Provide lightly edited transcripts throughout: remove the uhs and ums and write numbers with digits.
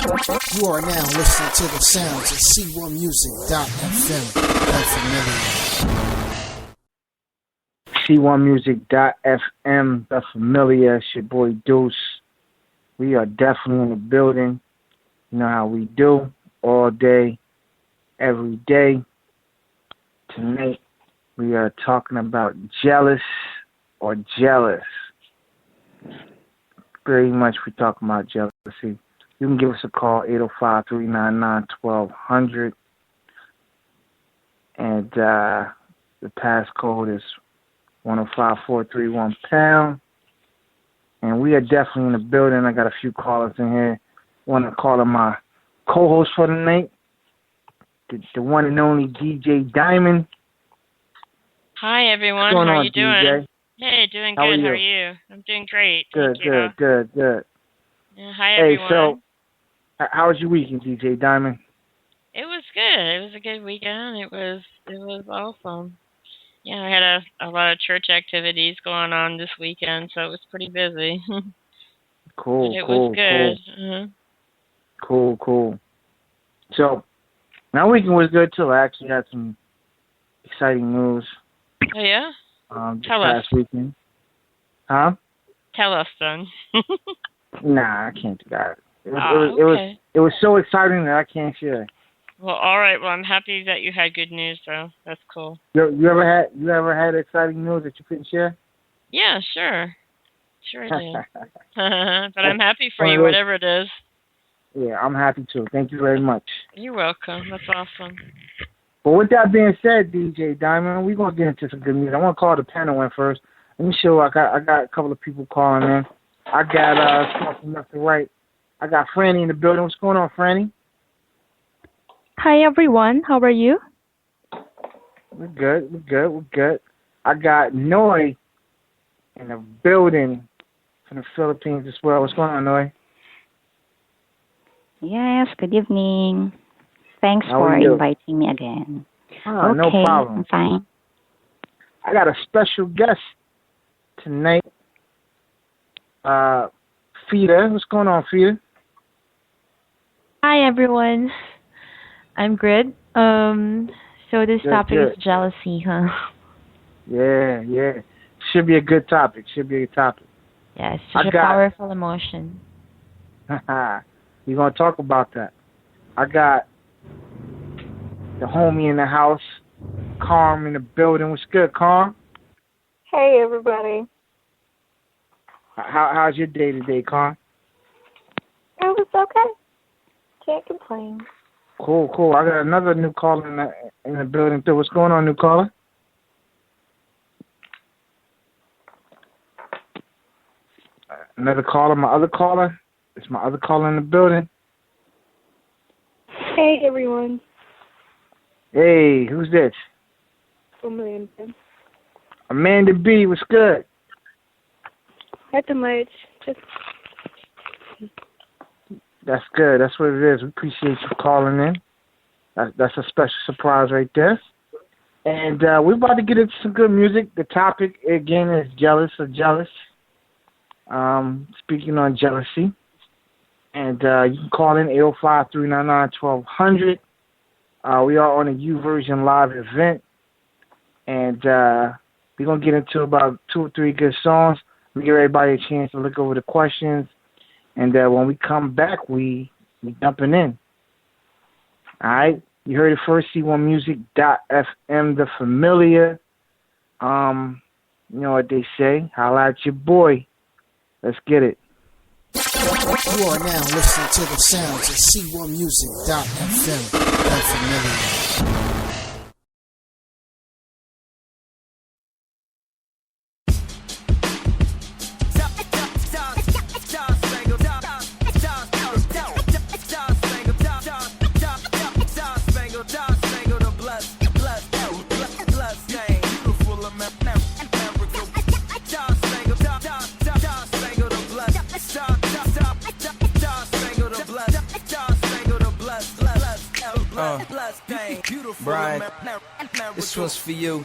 You are now listening to the sounds of C1Music.fm. C1Music.fm, the familiar. It's your boy Deuce. We are definitely in the building. You know how we do, all day, every day. Tonight, we are talking about jealous or jealous. Pretty much we're talking about jealousy. You can give us a call, 805-399-1200. And the passcode is 105431#. And we are definitely in the building. I got a few callers in here. Want to call him my co-host for the night, the one and only DJ Diamond. Hi, everyone. What's going How are on, you doing? DJ? Hey, doing good. How are you? I'm doing great. Good, Thank you. good. Yeah, hi, Hey, everyone. so how was your weekend, DJ Diamond? It was good. It was a good weekend. It was awesome. Yeah, I had a lot of church activities going on this weekend, so it was pretty busy. Cool, it cool, was good. Cool. So, my weekend was good too. I actually had some exciting news. Oh, yeah? This Tell us. past weekend. Huh? Tell us, then. Nah, I can't do that. Okay. It was so exciting that I can't share. Well, all right. Well, I'm happy that you had good news, though. That's cool. You ever had exciting news that you couldn't share? Yeah, sure. Sure I did. But I'm happy for you, whatever it is. Yeah, I'm happy too. Thank you very much. You're welcome. That's awesome. But with that being said, DJ Diamond, we're gonna get into some good music. I want to call the panel in first. Let me show. I got a couple of people calling in. I got stuff from left to right. I got Franny in the building. What's going on, Franny? Hi, everyone. How are you? We're good. I got Noy in the building from the Philippines as well. What's going on, Noy? Yes, good evening. Thanks How for are you? inviting me again. Oh, okay, no problem. I'm fine. I got a special guest tonight. Fida. What's going on, Fida? Hi, everyone. I'm good. So this topic is jealousy, huh? Yeah. Should be a good topic. Yes, such a powerful emotion. We're going to talk about that. I got the homie in the house, Carm in the building. What's good, Carm? Hey, everybody. How's your day today, Carm? It was okay. Can't complain. Cool. I got another new caller in the building, too. What's going on, new caller? Another caller, my other caller. It's my other caller in the building. Hey, everyone. Hey, who's this? Amanda. Amanda B, what's good? Nothing much. Just That's good. That's what it is. We appreciate you calling in. That's a special surprise right there. And we're about to get into some good music. The topic, again, is jealous or jealous. Speaking on jealousy. And you can call in 805-399-1200. We are on a U-Version live event. And we're going to get into about 2 or 3 good songs. We give everybody a chance to look over the questions. And when we come back, we jumping in. All right? You heard it first, C1Music.fm, the familiar. You know what they say. Holla at your boy. Let's get it. You are now listening to the sounds of C1Music.fm. The familiar. Brian, this one's for you.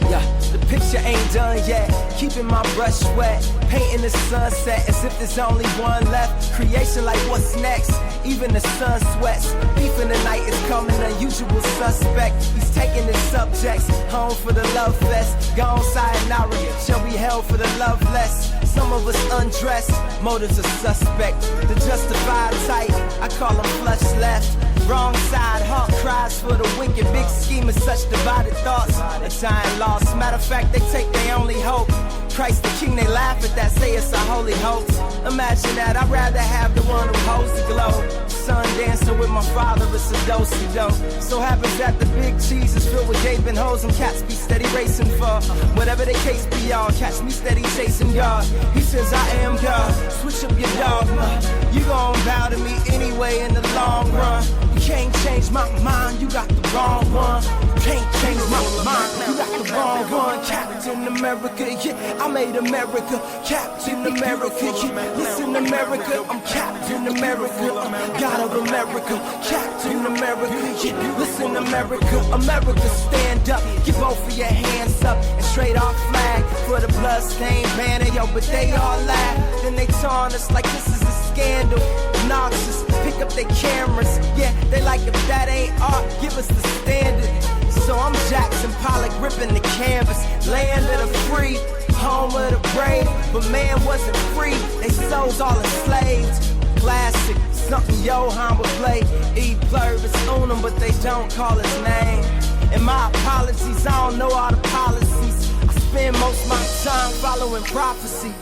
Yeah, Picture ain't done yet, keeping my brush wet, painting the sunset as if there's only one left. Creation like what's next, even the sun sweats. Beef in the night is coming, unusual suspect. He's taking his subjects home for the love fest. Gone sayonara, shall be held for the loveless. Some of us undressed, motives are suspect. The justified type, I call them flush left. Wrong side, heart cries for the wicked. Big scheme is such divided thoughts. A time lost. Matter of fact, they take their only hope. Christ the King, they laugh at that, say it's a holy hoax. Imagine that, I'd rather have the one who holds the globe. Sun dancing with my father, it's a do-si-do. So happens that the big cheese is filled with gaping holes and cats be steady racing for whatever the case be, y'all. Catch me steady chasing God. He says I am God. Switch up your dogma. You gon' bow to me anyway in the long run. You can't change my mind, you got the wrong one. You can't change my mind, you got the wrong one. Captain America, yeah, I made America. Captain America, yeah, listen America, I'm Captain America, I'm God of America. Captain America, yeah, listen America. America, stand up, get both of your hands up and straight off flag for the bloodstained banner, yo, but they all laugh. Then they taunt us like this is a scandal. Obnoxious, pick up their cameras, yeah, they like if that ain't art, give us the standard. So I'm Jackson Pollock ripping the canvas, land of the free, home of the brave, but man wasn't free, they souls all enslaved. Classic, something Johan would play, E pluribus unum, but they don't call his name. And my apologies, I don't know all the policies, I spend most of my time following prophecy.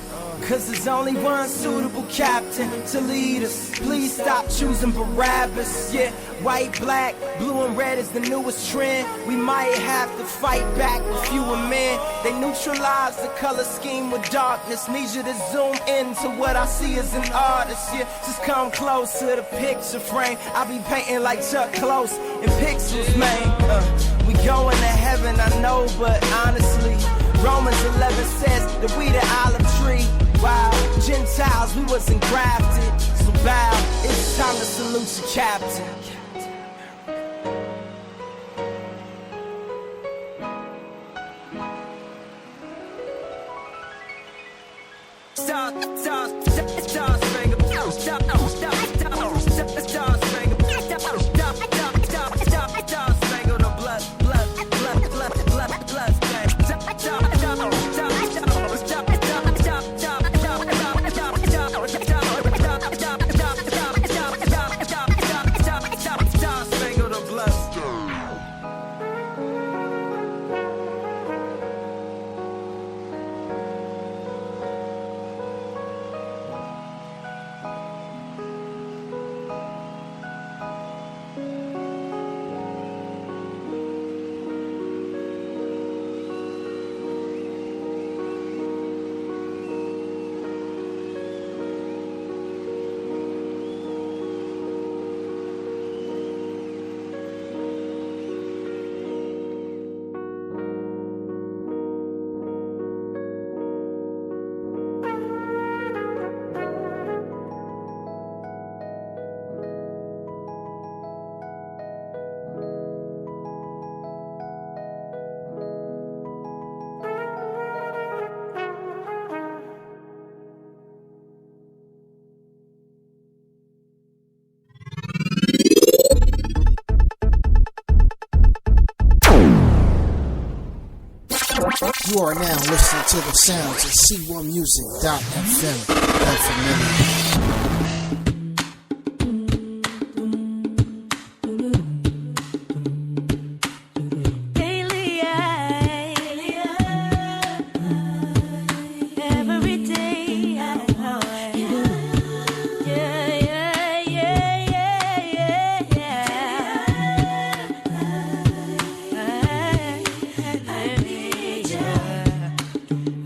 Cause there's only one suitable captain to lead us. Please stop choosing Barabbas. Yeah, white, black, blue and red is the newest trend. We might have to fight back with fewer men. They neutralize the color scheme with darkness. Need you to zoom into what I see as an artist. Yeah, just come close to the picture frame. I be painting like Chuck Close in pixels, man. We going to heaven, I know, but honestly, Romans 11 says that we the olive tree. Wow, Gentiles, we wasn't grafted. So bow, it's time to salute your captain. You are now listening to the sounds of C1Music.fm.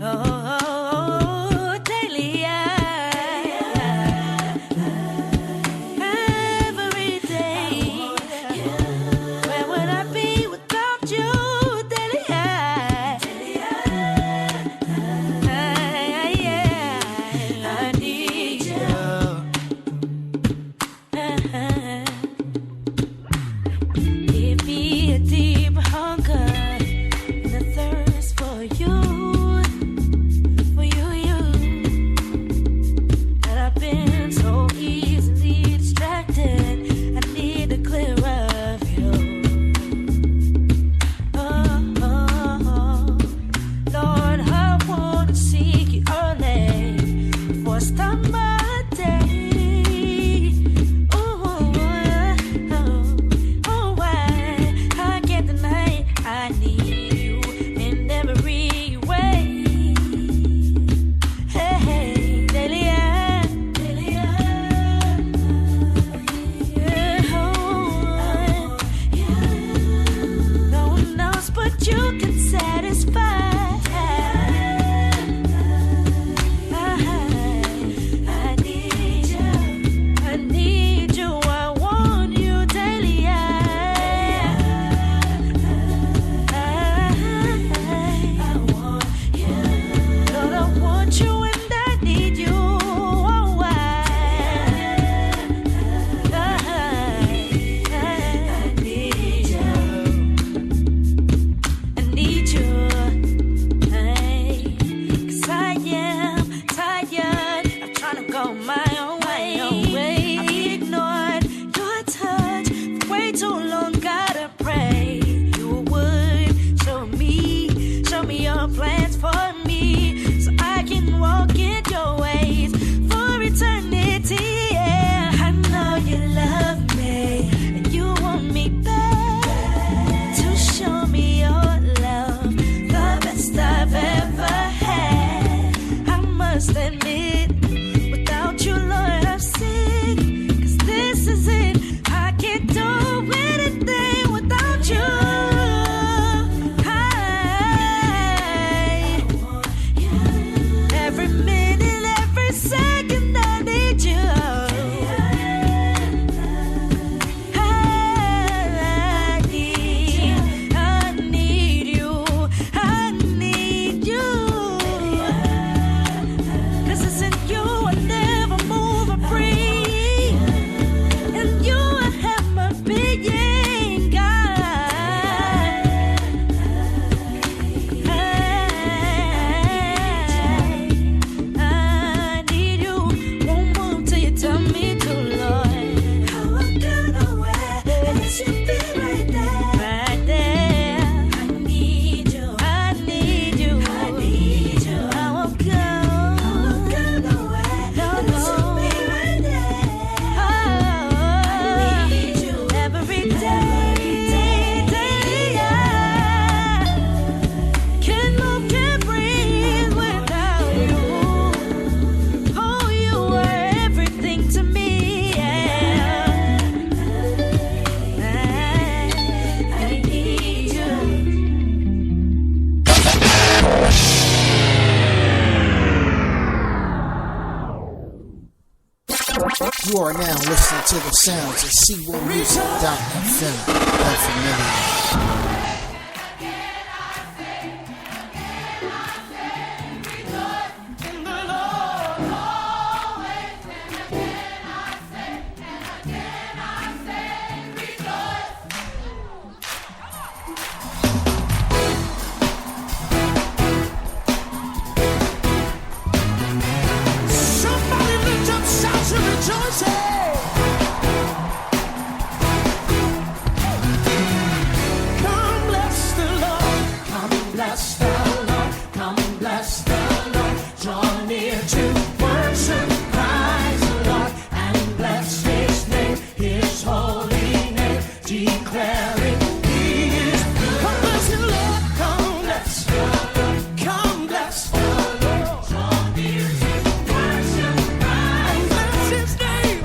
Oh, daily, You are now listening to the sounds of C1Music.fm. Somebody lift up shouts of rejoicing. Come bless the Lord. Come bless the Lord. Come bless the Lord. Draw near to worship Christ the Lord and bless His name, His holy name, declaring He is good. Come bless the Lord. Come bless the Lord. Come bless the Lord. Draw near to worship Christ and bless His name.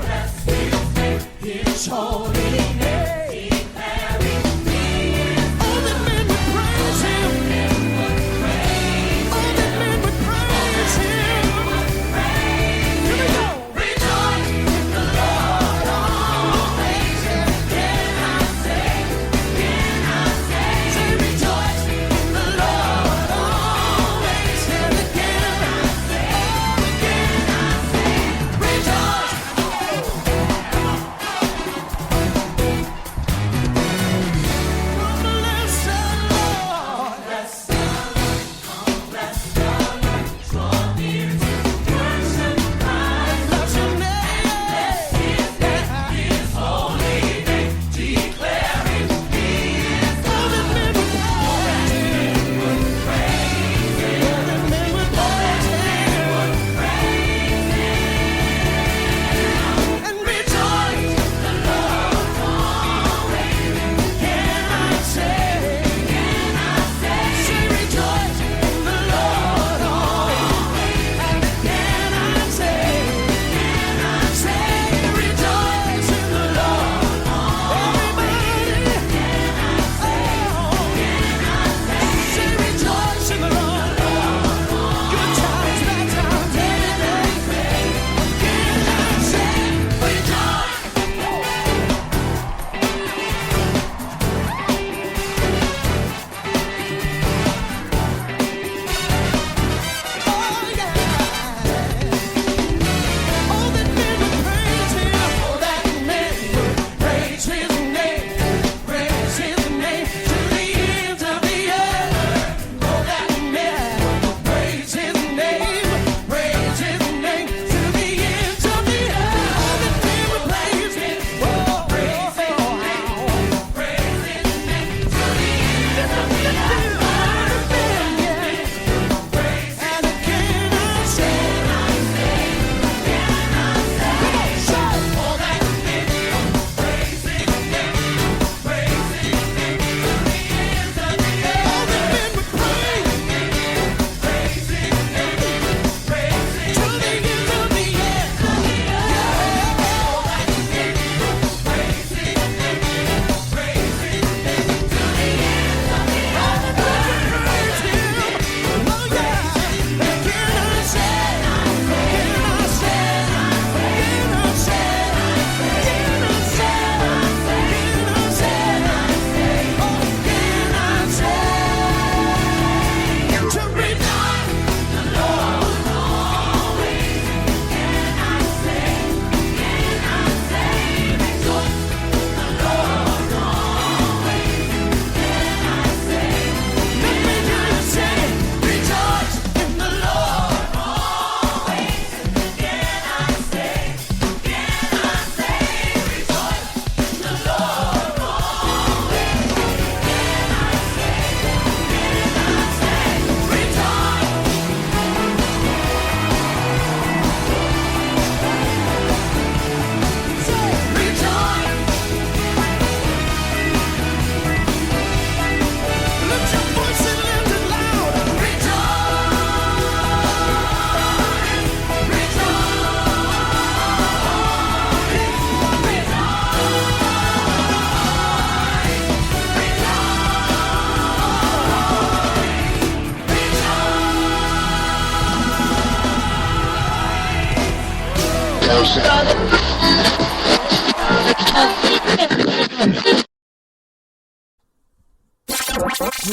You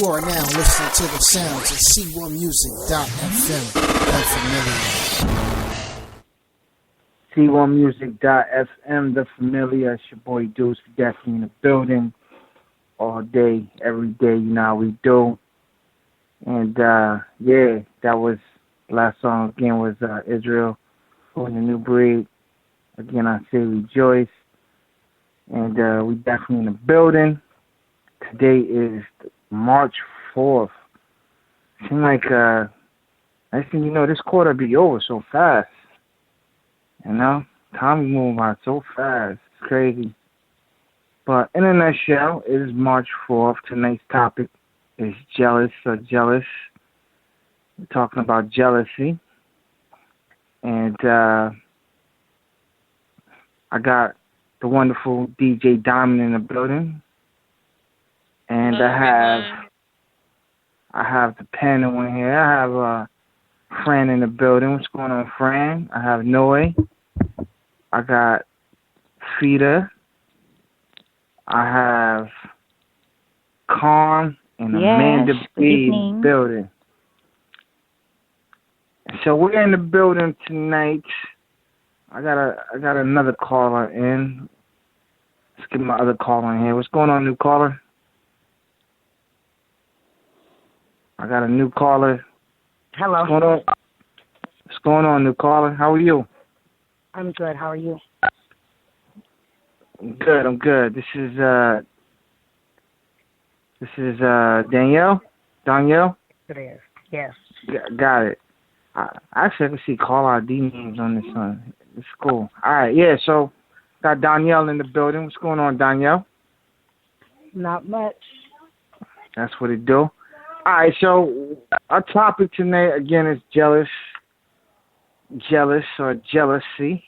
are now listening to the sounds of C1Music.fm. C1Music.fm, The Familiar. It's your boy Deuce. We definitely in the building all day, every day. You know how we do. And yeah, that was last song again was Israel on the New Breed. Again, I say rejoice. And we definitely in the building. Today is March 4th. Seems like next thing you know, this quarter be over so fast. You know, time moving by so fast. It's crazy. But in a nutshell, it is March 4th. Tonight's topic is jealous or jealous. We're talking about jealousy. And I got the wonderful DJ Diamond in the building. And I have the panel in here. I have Fran in the building. What's going on, Fran? I have Noe. I got Fida. I have Khan and Amanda B in the building. So we're in the building tonight. I got another caller in. Let's get my other caller in here. What's going on, new caller? I got a new caller. Hello. What's going on, new caller? How are you? I'm good. How are you? I'm good. This is Danielle? Danielle? It is. Yes. Got it. Actually, I can see call ID names on this one. It's cool. All right, yeah, so got Danielle in the building. What's going on, Danielle? Not much. That's what it do. All right, so our topic tonight, again, is jealous or jealousy.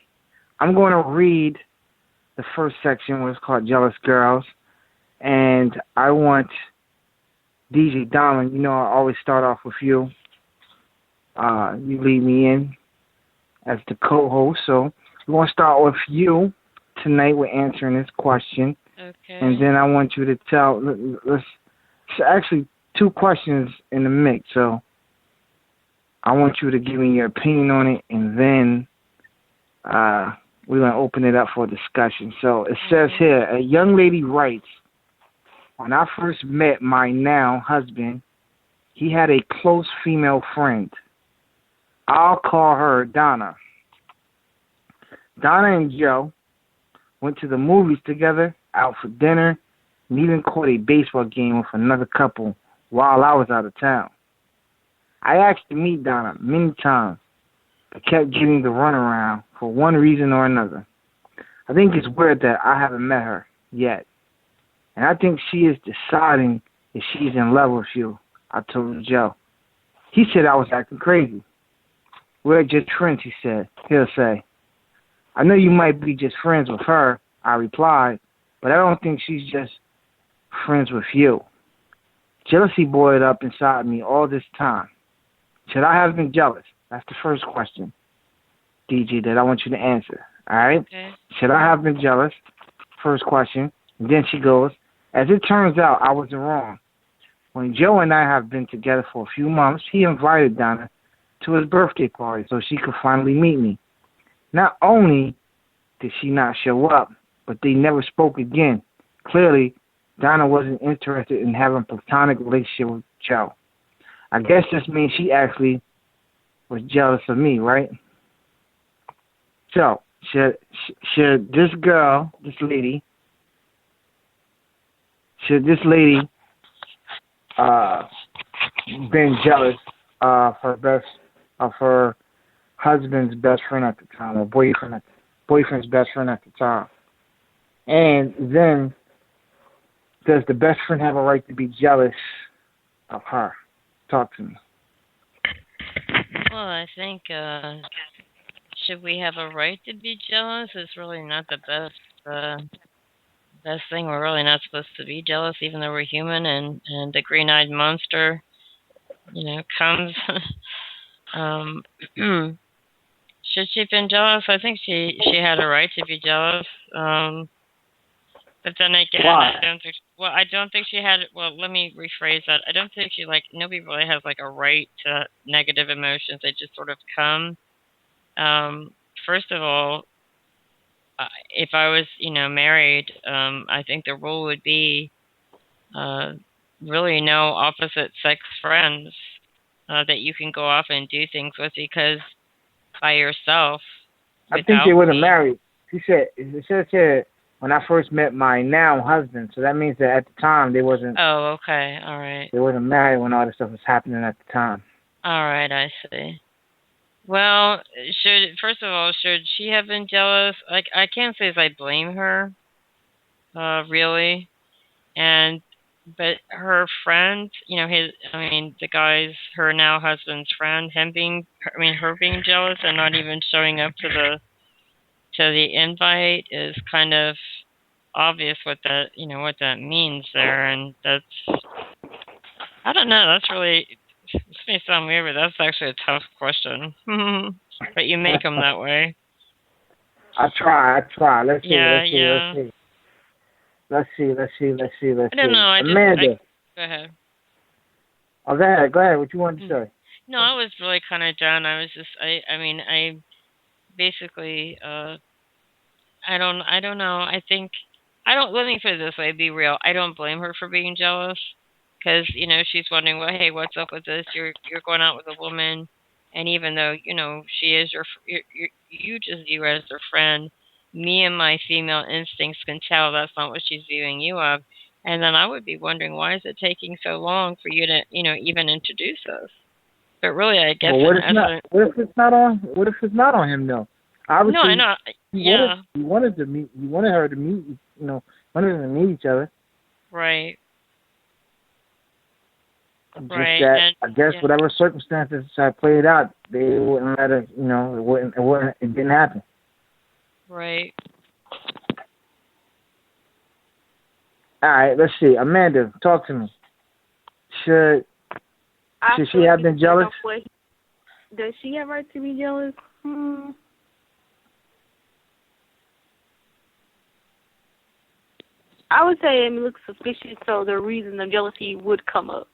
I'm going to read the first section, what's called Jealous Girls, and I want DJ Diamond, you know I always start off with you. You lead me in as the co-host, so we're going to start with you tonight with answering this question. Okay. And then I want you to tell, let's actually two questions in the mix, so I want you to give me your opinion on it, and then we're going to open it up for discussion. So it says here, a young lady writes, when I first met my now husband, he had a close female friend. I'll call her Donna. Donna and Joe went to the movies together, out for dinner, and even caught a baseball game with another couple while I was out of town. I asked to meet Donna many times, but kept getting the runaround for one reason or another. I think it's weird that I haven't met her yet. And I think she is deciding if she's in love with you, I told Joe. He said I was acting crazy. We're just friends, he said. He'll say. I know you might be just friends with her, I replied, but I don't think she's just friends with you. Jealousy boiled up inside me all this time. Should I have been jealous? That's the first question, DJ, that I want you to answer. All right? Okay. Should I have been jealous? First question. And then she goes, as it turns out, I wasn't wrong. When Joe and I have been together for a few months, he invited Donna to his birthday party so she could finally meet me. Not only did she not show up, but they never spoke again. Clearly, Donna wasn't interested in having a platonic relationship with Joe. I guess this means she actually was jealous of me, right? So, should this lady been jealous of her husband's best friend at the time, or boyfriend's best friend at the time? And then, does the best friend have a right to be jealous of her? Talk to me. Well, I think should we have a right to be jealous? It's really not the best thing. We're really not supposed to be jealous, even though we're human. And the green-eyed monster, comes. should she have been jealous? I think she had a right to be jealous. But then again, Why? I don't think she had. Well, let me rephrase that. I don't think she nobody really has like a right to negative emotions. They just sort of come. First of all, if I was, married, I think the rule would be really no opposite sex friends that you can go off and do things with, because by yourself. I think they would have married. She said, it says here, when I first met my now husband, so that means that at the time they wasn't. Oh, okay, all right. They wasn't married when all this stuff was happening at the time. All right, I see. Well, first of all, should she have been jealous? Like, I can't say as I blame her, really. But her friend, the guy's, her now husband's friend, her being jealous and not even showing up to the invite is kind of obvious what that means there, and that's, I don't know, that's really, this may sound weird, but that's actually a tough question. But you make them that way. I try. Let's see. I don't know. Amanda. Go ahead. Oh, go ahead. What you wanted to say? No, I was really kind of done. I was just, I basically, I don't know. Let me put it this way, be real. I don't blame her for being jealous, because, she's wondering, well, hey, what's up with this? You're going out with a woman, and even though, she is you just view her as her friend, me and my female instincts can tell that's not what she's viewing you of. And then I would be wondering, why is it taking so long for you to, even introduce us? But really, I guess. Well, what if it's not on him though? Obviously, no, I know. Yeah. You wanted her to meet. Wanted them to meet each other. Right. Just right. that, And, I guess whatever circumstances had played out, they wouldn't let her. It didn't happen. Right. All right, let's see. Amanda, talk to me. Should she have been jealous? Does she have right to be jealous? I would say it looks suspicious, so the reason of jealousy would come up.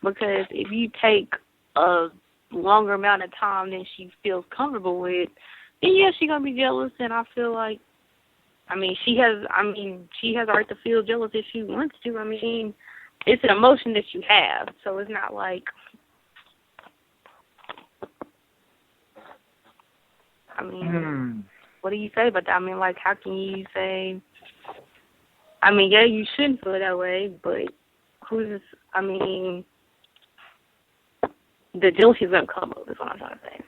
Because if you take a longer amount of time than she feels comfortable with, then yeah, she's gonna be jealous. And I feel like, she has a right to feel jealous if she wants to. It's an emotion that you have, so it's not like, what do you say about that? How can you say, yeah, you shouldn't feel that way, but the jealousy is going to come up, is what I'm trying to say.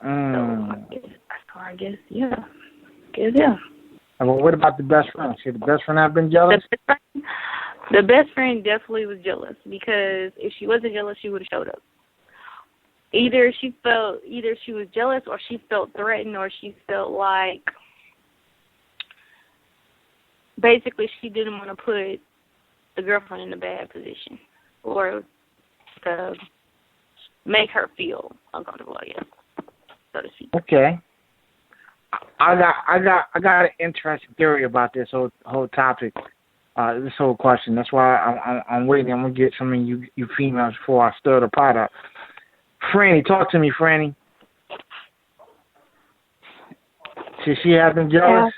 So, I guess, yeah. Well, what about the best friend? Should the best friend have been jealous? The best friend definitely was jealous, because if she wasn't jealous, she would have showed up. Either she was jealous, or she felt threatened, or she felt like basically she didn't want to put the girlfriend in a bad position, or to make her feel uncomfortable, I guess, so to speak. Okay. I got an interesting theory about this whole topic, this whole question. That's why I'm waiting. I'm gonna get some of you females before I stir the pot up. Franny, talk to me, Franny. Should she have been jealous?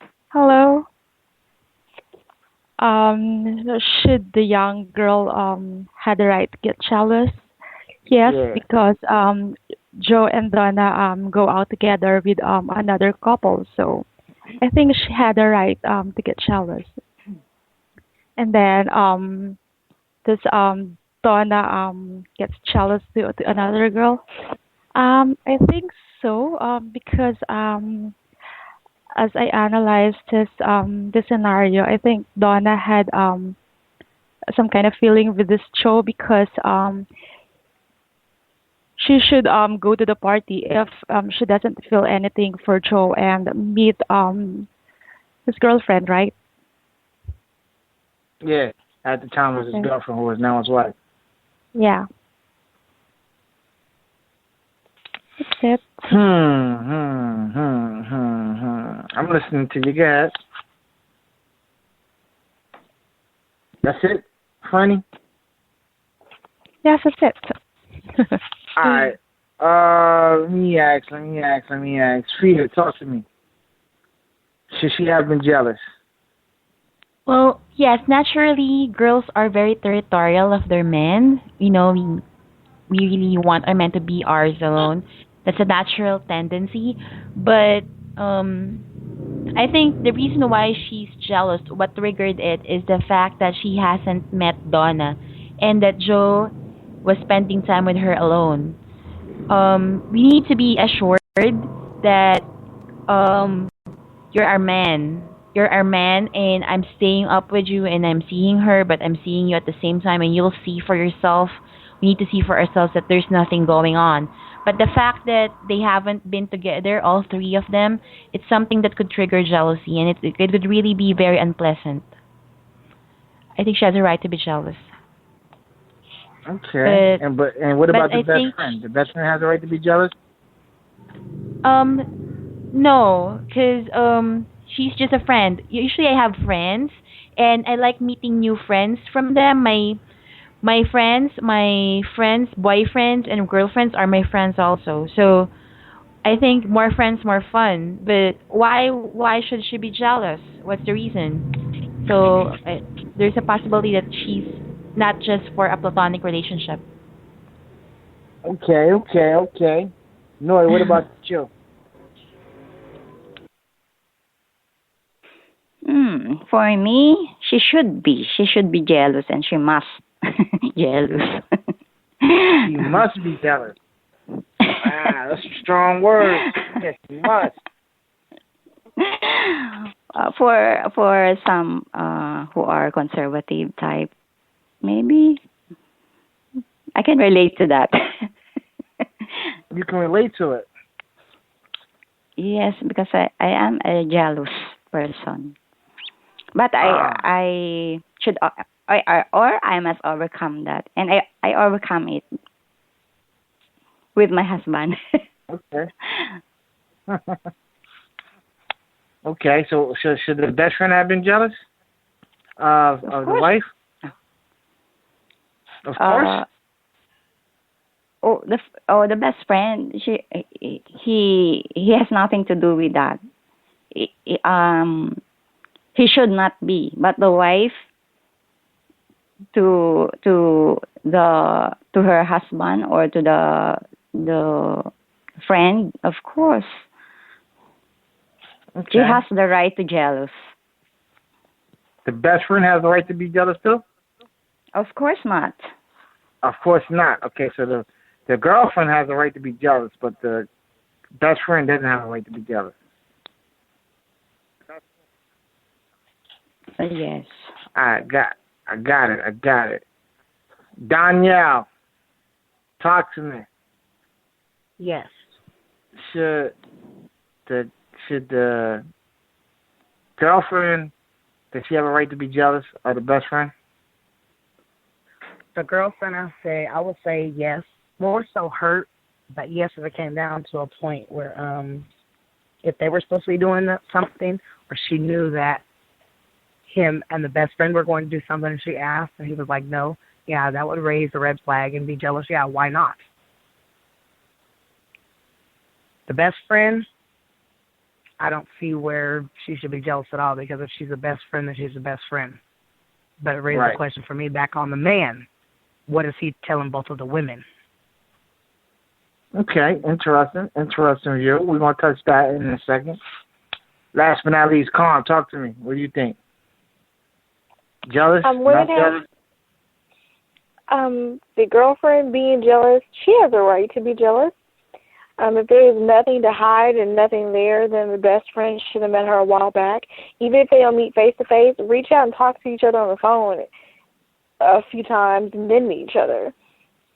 Yeah. Hello. Should the young girl had the right to get jealous? Yes, Yeah. because Joe and Donna go out together with another couple, so I think she had the right to get jealous. And then this Donna gets jealous to another girl. I think so, because as I analyzed this scenario, I think Donna had some kind of feeling with this Joe, because she should go to the party if she doesn't feel anything for Joe and meet his girlfriend, right? Yeah, at the time it was his girlfriend, who is now his wife. Yeah. That's it. I'm listening to you guys. That's it, Franny? Yes, that's it. Alright. Let me ask. Frida, talk to me. Should she have been jealous? Well, yes, naturally, girls are very territorial of their men. We really want our men to be ours alone. That's a natural tendency. But I think the reason why she's jealous, what triggered it, is the fact that she hasn't met Donna and that Joe was spending time with her alone. We need to be assured that um, you're our man. You're our man, and I'm staying up with you, and I'm seeing her, but I'm seeing you at the same time, and you'll see for yourself. We need to see for ourselves that there's nothing going on. But the fact that they haven't been together, all three of them, it's something that could trigger jealousy, and it could really be very unpleasant. I think she has a right to be jealous. Okay. And what about the best I friend? The best friend has a right to be jealous? No, because she's just a friend. Usually I have friends, and I like meeting new friends from them. My friends, boyfriends and girlfriends are my friends also. So I think more friends, more fun. But why should she be jealous? What's the reason? So there's a possibility that she's not just for a platonic relationship. Okay. Noy, what about you? For me, she should be. She should be jealous, and she must jealous. You must be jealous. That's a strong word. Yes, you must. For some who are conservative type, maybe I can relate to that. You can relate to it. Yes, because I am a jealous person. But I should I must overcome that, and I overcome it with my husband. Okay. Okay, so should the best friend have been jealous of the wife? Of course. The best friend. He has nothing to do with that. He should not be, but the wife to her husband or to the friend, of course. Okay. She has the right to jealous. The best friend has the right to be jealous too? Of course not. Of course not. Okay, so the girlfriend has the right to be jealous, but the best friend doesn't have the right to be jealous. Yes. I got it. Danielle, talk to me. Yes. Should the girlfriend, does she have a right to be jealous of the best friend? The girlfriend, I would say yes. More so hurt, but yes, if it came down to a point where if they were supposed to be doing something, or she knew that him and the best friend were going to do something and she asked and he was like no, yeah, that would raise a red flag and be jealous. Yeah, why not? The best friend, I don't see where she should be jealous at all, because if she's the best friend, then she's the best friend. But it raises the question for me back on the man. What is he telling both of the women? Okay, interesting view. We're going to touch that in a second. Last but not least, Khan, talk to me. What do you think? Jealous? Women have, the girlfriend being jealous, she has a right to be jealous. If there is nothing to hide and nothing there, then the best friend should have met her a while back. Even if they don't meet face to face, reach out and talk to each other on the phone a few times and then meet each other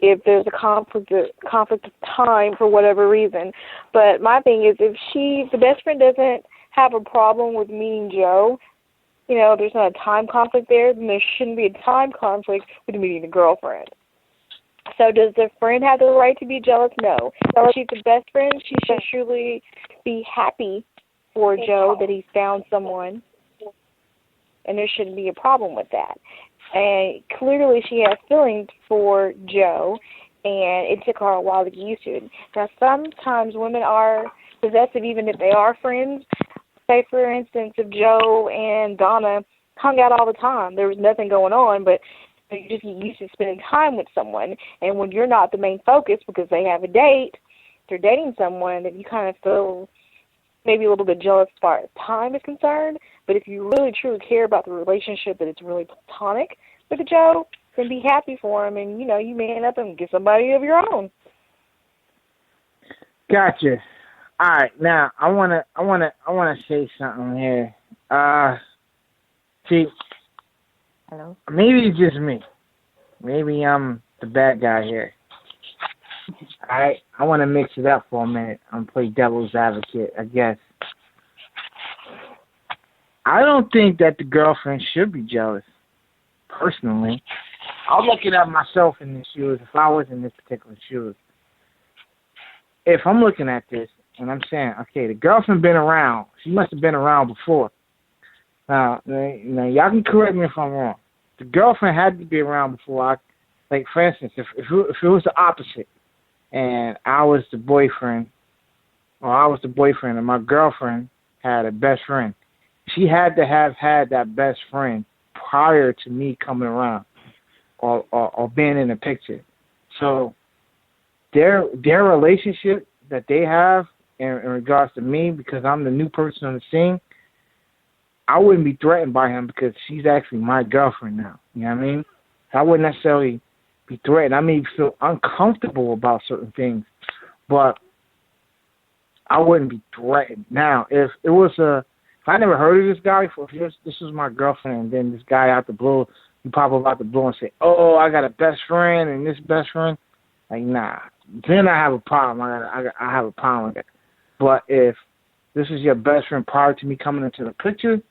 if there's a conflict of time for whatever reason. But my thing is, if the best friend doesn't have a problem with meeting Joe, there's not a time conflict there, then there shouldn't be a time conflict with meeting the girlfriend. So does the friend have the right to be jealous? No. If she's the best friend, she should truly be happy for Joe that he's found someone, and there shouldn't be a problem with that. And clearly she has feelings for Joe, and it took her a while to get used to it. Now, sometimes women are possessive even if they are friends. Say, for instance, if Joe and Donna hung out all the time, there was nothing going on, but you just get used to spending time with someone, and when you're not the main focus because they have a date, they're dating someone, then you kind of feel maybe a little bit jealous as far as time is concerned. But if you really truly care about the relationship, that it's really platonic with Joe, then be happy for him, and you man up and get somebody of your own. Gotcha. All right, now I wanna say something here. See, Hello? maybe it's just me. Maybe I'm the bad guy here. All right, I want to mix it up for a minute. I'm play devil's advocate, I guess. I don't think that the girlfriend should be jealous, personally. I'm looking at myself in the shoes, if I was in this particular shoes. If I'm looking at this, and I'm saying, okay, the girlfriend been around. She must have been around before. Now, y'all can correct me if I'm wrong. The girlfriend had to be around before. Like, for instance, if it was the opposite, and I was the boyfriend, and my girlfriend had a best friend, she had to have had that best friend prior to me coming around or being in the picture. So their relationship that they have in regards to me, because I'm the new person on the scene, I wouldn't be threatened by him because she's actually my girlfriend now. You know what I mean? I wouldn't necessarily be threatened. I may feel uncomfortable about certain things, but I wouldn't be threatened. Now, if I never heard of this guy before, if this was my girlfriend, and then this guy out the blue, you pop up out the blue and say, oh, I got a best friend and this best friend, like, nah. Then I have a problem. I have a problem with it. But if this is your best friend prior to me coming into the picture,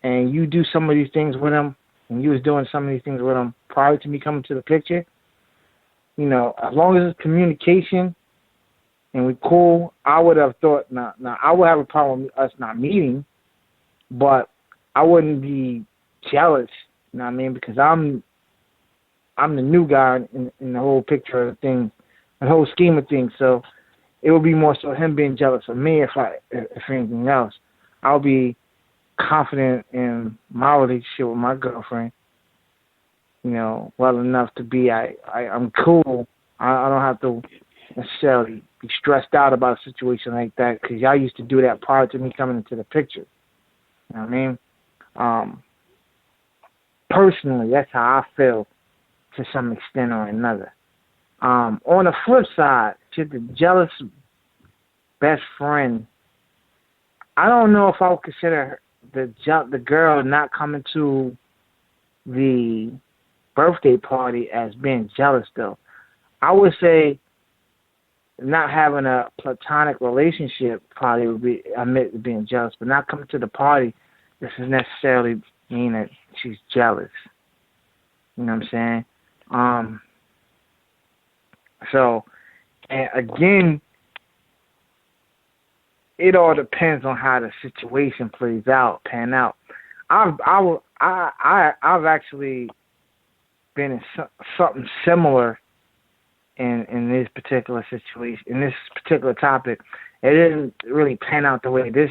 and you do some of these things with him, and you was doing some of these things with him prior to me coming to the picture, as long as it's communication and we cool, I would have thought, now I would have a problem with us not meeting, but I wouldn't be jealous, you know what I mean, because I'm the new guy in the whole picture of the thing, the whole scheme of things, so it would be more so him being jealous of me if anything else. I'll be confident in my relationship with my girlfriend, well enough to be I'm cool. I don't have to necessarily be stressed out about a situation like that because y'all used to do that prior to me coming into the picture. You know what I mean? Personally, that's how I feel to some extent or another. On the flip side, to the jealous best friend, I don't know if I would consider the girl not coming to the birthday party as being jealous, though. I would say not having a platonic relationship probably would be admit to being jealous, but not coming to the party doesn't necessarily mean that she's jealous. You know what I'm saying? So, and again, it all depends on how the situation pan out. I've actually been in something similar in this particular situation, in this particular topic. It didn't really pan out the way this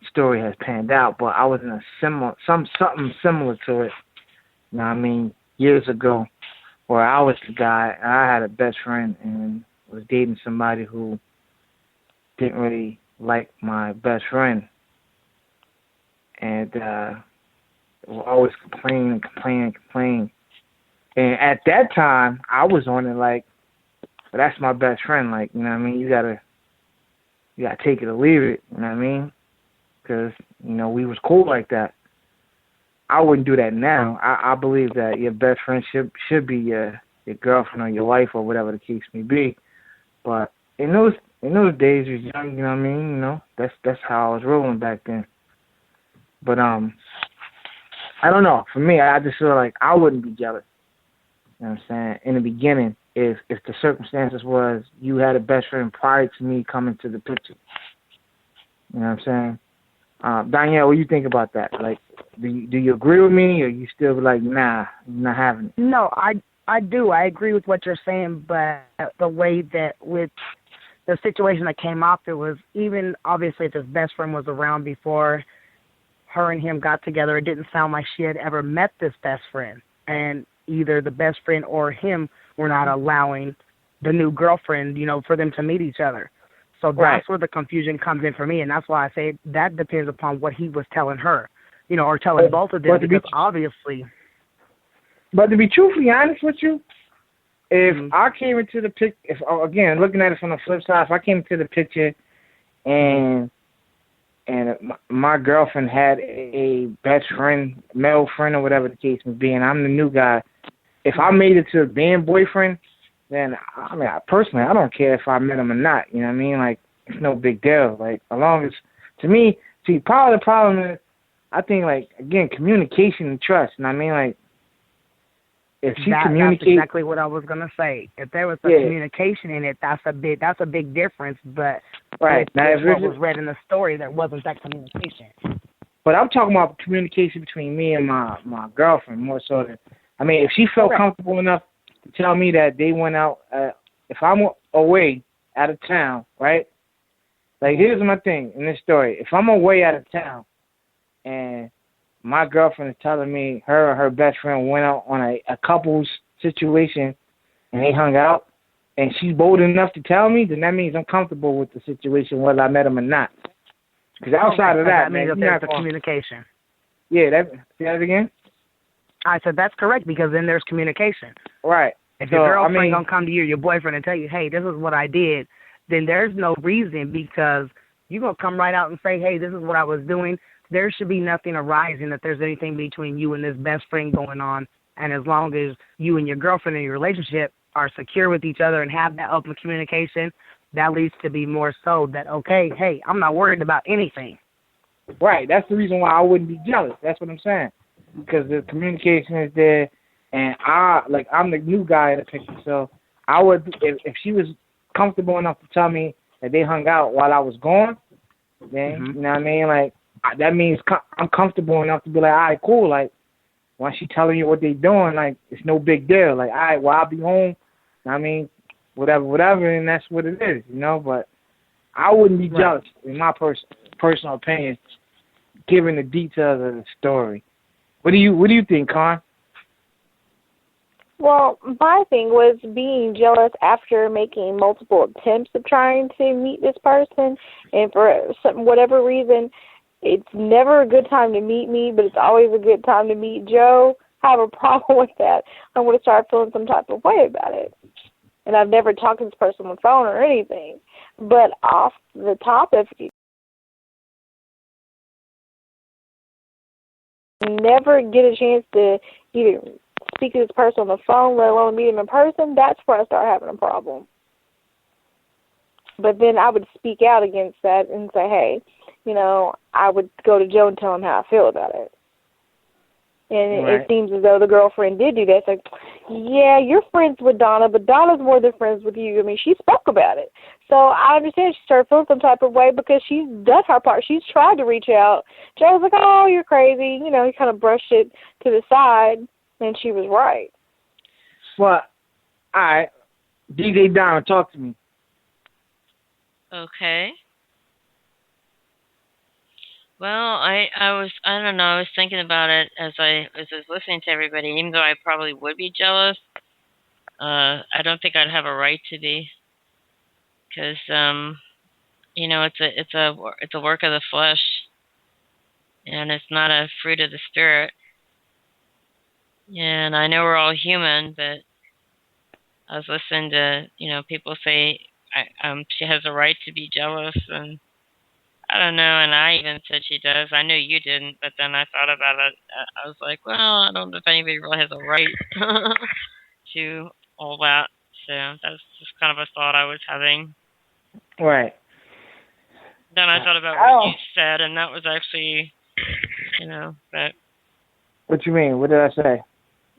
story has panned out, but I was in a something similar to it. You know what I mean? Years ago, where I was the guy, I had a best friend and was dating somebody who didn't really like my best friend, and would always complain. And at that time, I was on it like, well, that's my best friend. Like, you know what I mean? You gotta take it or leave it. You know what I mean? Because we was cool like that. I wouldn't do that now. I believe that your best friend should be your girlfriend or your wife or whatever the case may be. But in those days, you're young. You know what I mean? That's how I was rolling back then. But I don't know. For me, I just feel like I wouldn't be jealous. You know what I'm saying? In the beginning, if the circumstances was you had a best friend prior to me coming to the picture. You know what I'm saying? Danielle, what do you think about that? Like, do you agree with me, or you still like, nah, I'm not having it? No, I do. I agree with what you're saying, but the way that with the situation that came up, it was even obviously if his best friend was around before her and him got together, it didn't sound like she had ever met this best friend. And either the best friend or him were not allowing the new girlfriend, for them to meet each other. So that's where the confusion comes in for me, and that's why I say that depends upon what he was telling her, or telling both of them, because obviously. But to be truthfully honest with you, if I came into the picture, again, looking at it from the flip side, if I came into the picture and my girlfriend had a best friend, male friend, or whatever the case may be, and I'm the new guy, if I made it to being boyfriend, then, personally, I don't care if I met him or not. You know what I mean? Like, it's no big deal. Like, as long as, to me, part of the problem is, I think, like, again, communication and trust. You know what I mean? Like, if she communicates. That's exactly what I was going to say. If there was some communication in it, that's a big difference. But right. Now, if what was read in the story, there wasn't that communication. But I'm talking about communication between me and my girlfriend more so than, if she felt comfortable enough to tell me that they went out, if I'm away out of town, right? Like, here's my thing in this story. If I'm away out of town and my girlfriend is telling me her and her best friend went out on a couple's situation and they hung out, and she's bold enough to tell me, then that means I'm comfortable with the situation, whether I met him or not. Because outside of that, means there's communication. Yeah, say that again? I said that's correct, because then there's communication. Right. If your girlfriend gonna come to you, your boyfriend, and tell you, hey, this is what I did, then there's no reason, because you're gonna come right out and say, hey, this is what I was doing. There should be nothing arising that there's anything between you and this best friend going on. And as long as you and your girlfriend in your relationship are secure with each other and have that open communication, that leads to be more so that, okay, hey, I'm not worried about anything. Right. That's the reason why I wouldn't be jealous. That's what I'm saying. Because the communication is there, and I'm the new guy in the picture, so I would, if she was comfortable enough to tell me that they hung out while I was gone, then, you know what I mean, like, that means I'm comfortable enough to be like, all right, cool, like, once she telling you what they doing, like, it's no big deal, like, all right, well, I'll be home, I mean, whatever, and that's what it is, but I wouldn't be jealous, in my personal opinion, given the details of the story. What do you think, Con? Well, my thing was being jealous after making multiple attempts of trying to meet this person, and for whatever reason, it's never a good time to meet me, but it's always a good time to meet Joe. I have a problem with that. I'm going to start feeling some type of way about it. And I've never talked to this person on the phone or anything. But off the top, if you never get a chance to either speak to this person on the phone, let alone meet him in person, that's where I start having a problem. But then I would speak out against that and say, hey, I would go to Joe and tell him how I feel about it. And it seems as though the girlfriend did do that. It's like, yeah, you're friends with Donna, but Donna's more than friends with you. I mean, she spoke about it. So I understand she started feeling some type of way because she's done her part. She's tried to reach out. Joe was like, oh, you're crazy. He kind of brushed it to the side, and she was right. Well, all right. DJ Don, talk to me. Okay. Well, I don't know, I was thinking about it as I was listening to everybody, even though I probably would be jealous. I don't think I'd have a right to be, because it's a work of the flesh, and it's not a fruit of the spirit. And I know we're all human, but I was listening to people say she has a right to be jealous, and I don't know, and I even said she does. I knew you didn't, but then I thought about it. I was like, well, I don't know if anybody really has a right to all that. So that's just kind of a thought I was having. Right. Then I thought about what you said, and that was actually, but... What you mean? What did I say?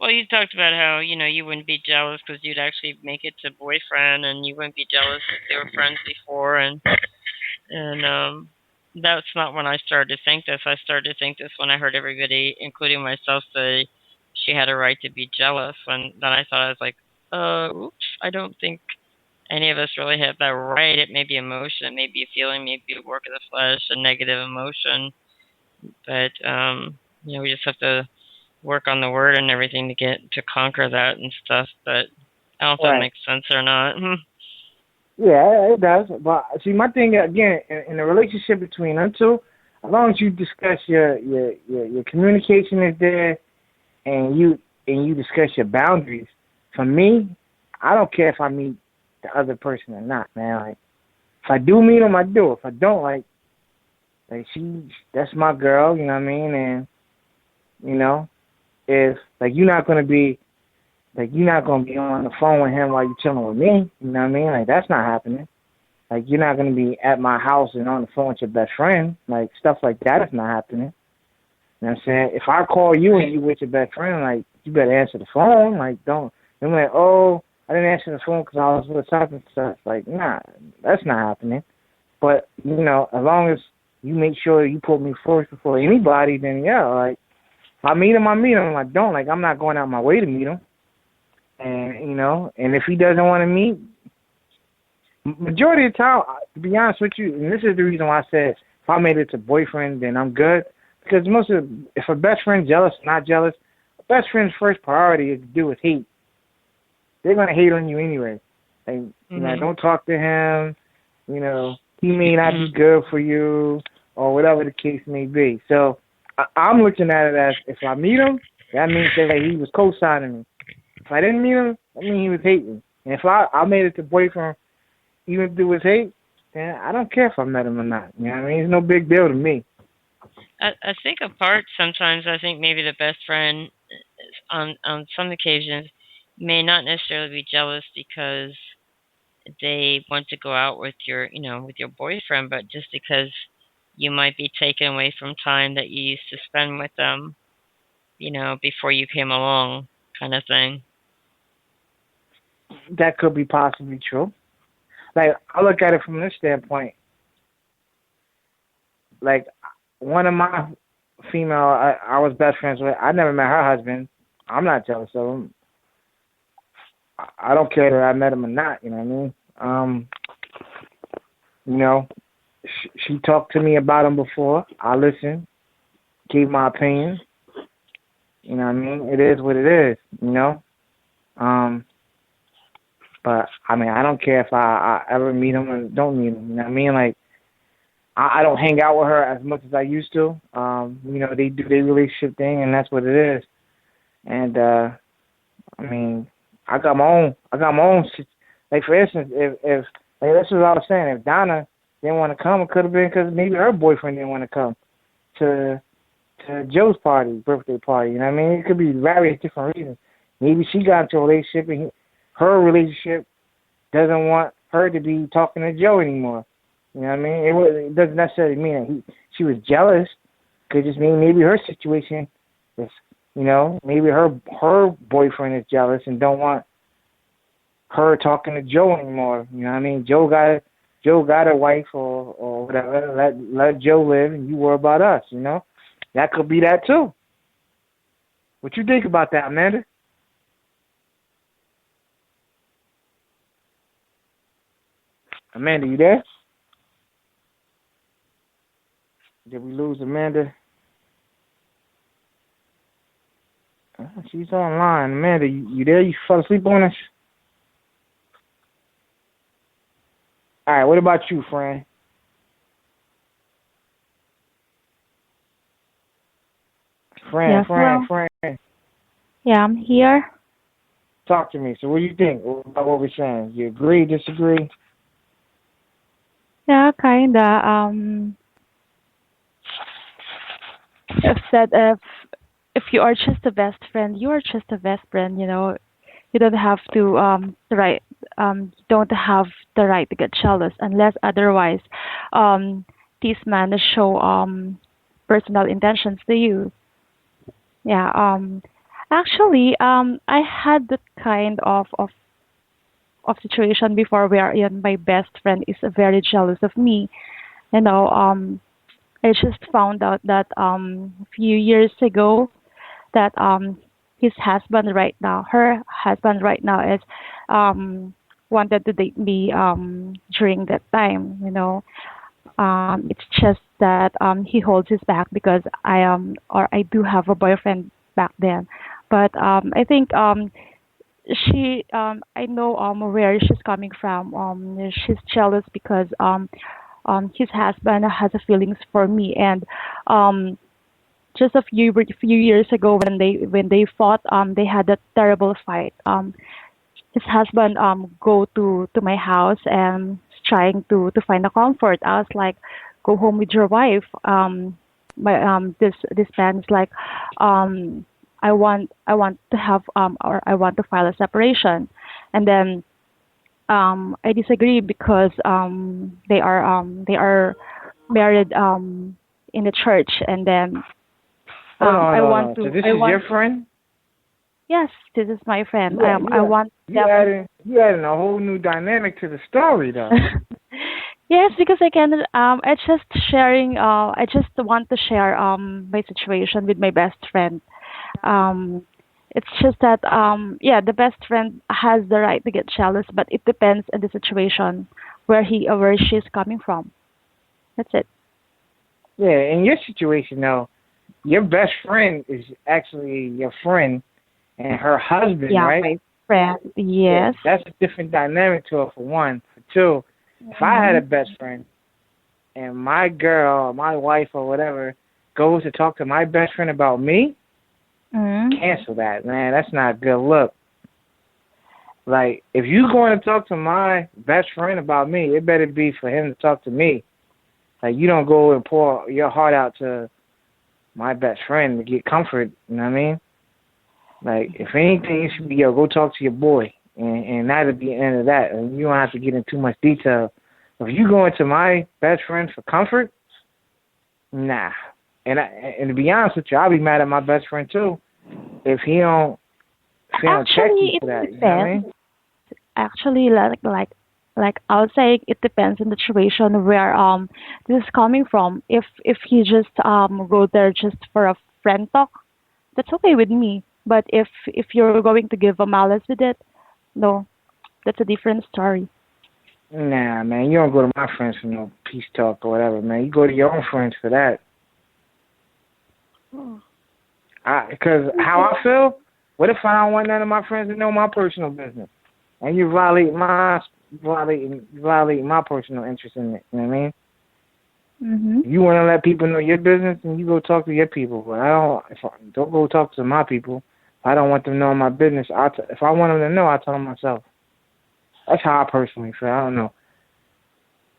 Well, you talked about how you wouldn't be jealous because you'd actually make it to boyfriend, and you wouldn't be jealous if they were friends before, and that's not when I started to think this. I started to think this when I heard everybody, including myself, say she had a right to be jealous. And then I thought, I was like, oops, I don't think any of us really have that right. It may be emotion, it may be a feeling, maybe a work of the flesh, a negative emotion, but we just have to work on the word and everything to get to conquer that and stuff. But I don't know if that makes sense or not. Yeah, it does. But see, my thing again in the relationship between them two, as long as you discuss your communication is there, and you discuss your boundaries. For me, I don't care if I meet the other person or not, man. Like, if I do meet them, I do. If I don't, like that's my girl. You know what I mean? And if you're not gonna be on the phone with him while you're chilling with me, you know what I mean? Like, that's not happening. Like, you're not going to be at my house and on the phone with your best friend. Like, stuff like that is not happening. You know what I'm saying? If I call you and you with your best friend, like, you better answer the phone. Like, don't be like, oh, I didn't answer the phone because I was with such and such. Like, nah, that's not happening. But, as long as you make sure you put me first before anybody, then, yeah, like, if I meet him, I meet him. If I don't, like, I'm not going out my way to meet him. And, and if he doesn't want to meet, majority of the time, to be honest with you, and this is the reason why I said if I made it to boyfriend, then I'm good. Because if a best friend jealous, not jealous, a best friend's first priority is to do with hate. They're going to hate on you anyway. Like, don't talk to him. He may not be good for you or whatever the case may be. So I'm looking at it as if I meet him, that means that he was co-signing me. If I didn't meet him, I mean he was hating. And if I made it to boyfriend, even through his hate, then I don't care if I met him or not. You know what I mean? It's no big deal to me. I think apart sometimes, I think maybe the best friend on some occasions may not necessarily be jealous because they want to go out with your boyfriend, but just because you might be taken away from time that you used to spend with them, before you came along, kind of thing. That could be possibly true. Like, I look at it from this standpoint. Like, one of my female I was best friends with, I never met her husband. I'm not jealous of him. I don't care that I met him or not, you know what I mean? She talked to me about him before. I listened, gave my opinion. You know what I mean? It is what it is, But, I mean, I don't care if I ever meet him or don't meet him. You know what I mean? Like, I don't hang out with her as much as I used to. They do their relationship thing, and that's what it is. And, I mean, I got my own. Like, for instance, if this is what I was saying. If Donna didn't want to come, it could have been because maybe her boyfriend didn't want to come to Joe's birthday party. You know what I mean? It could be various different reasons. Maybe she got into a relationship and her relationship doesn't want her to be talking to Joe anymore. You know what I mean? It doesn't necessarily mean that she was jealous. Could just mean maybe her situation is, maybe her boyfriend is jealous and don't want her talking to Joe anymore. You know what I mean? Joe got a wife or whatever. Let Joe live and you worry about us, That could be that too. What you think about that, Amanda? Amanda, you there? Did we lose Amanda? She's online. Amanda, you there? You fell asleep on us? All right, what about you, friend? Friend. Yeah, I'm here. Talk to me. So what do you think about what we're saying? You agree, disagree? Yeah, kinda. If you are just a best friend, you are just a best friend. You don't have to don't have the right to get jealous unless otherwise this man show personal intentions to you. Yeah. Actually, I had that kind of situation before wherein my best friend is very jealous of me. You know, I just found out that a few years ago that his husband right now, her husband right now is wanted to date me during that time. It's just that he holds his back because I am or I do have a boyfriend back then. But I think she I know where she's coming from. She's jealous because his husband has a feelings for me, and um just a few years ago when they fought, they had a terrible fight. His husband go to my house and is trying to find a comfort. I was like, go home with your wife. My this man is like, I want to have or I want to file a separation, and then I disagree because they are married in the church, and then Hold on, I hold want on. to So this I is want your friend? yes, this is my friend. Yeah, I want you them. adding a whole new dynamic to the story, though. Yes, because I can. I just sharing. I just want to share my situation with my best friend. Um, it's just that yeah, the best friend has the right to get jealous, but it depends on the situation where he or where she's coming from. That's it. Yeah, in your situation, though, your best friend is actually your friend and her husband, Yeah, right? my friend. Yeah, Yes. that's a different dynamic to it, for one. For two, if I had a Mhm. best friend and my girl or my wife or whatever goes to talk to my best friend about me, Mhm. cancel that, man. That's not a good look. Like, if you going to talk to my best friend about me, it better be for him to talk to me. Like, you don't go and pour your heart out to my best friend to get comfort, you know what I mean? Like, if anything, it should be, yo, go talk to your boy. And that'll be the end of that. And you don't have to get in too much detail. If you going to my best friend for comfort, nah. And to be honest with you, I'll be mad at my best friend, too, if he don't check you Actually, it for that, you know what I depends. mean? Actually, like I would say, it depends on the situation where this is coming from. If he just go there just for a friend talk, that's okay with me. But if you're going to give a malice with it, no, that's a different story. Nah, man, you don't go to my friends for no peace talk or whatever, man. You go to your own friends for that. Because how I feel, what if I don't want none of my friends to know my personal business? And you violate my personal interest in it, you know what I mean? Mhm. You want to let people know your business, and you go talk to your people. But don't go talk to my people. If I don't want them knowing my business, if I want them to know, I tell them myself. That's how I personally feel. I don't know.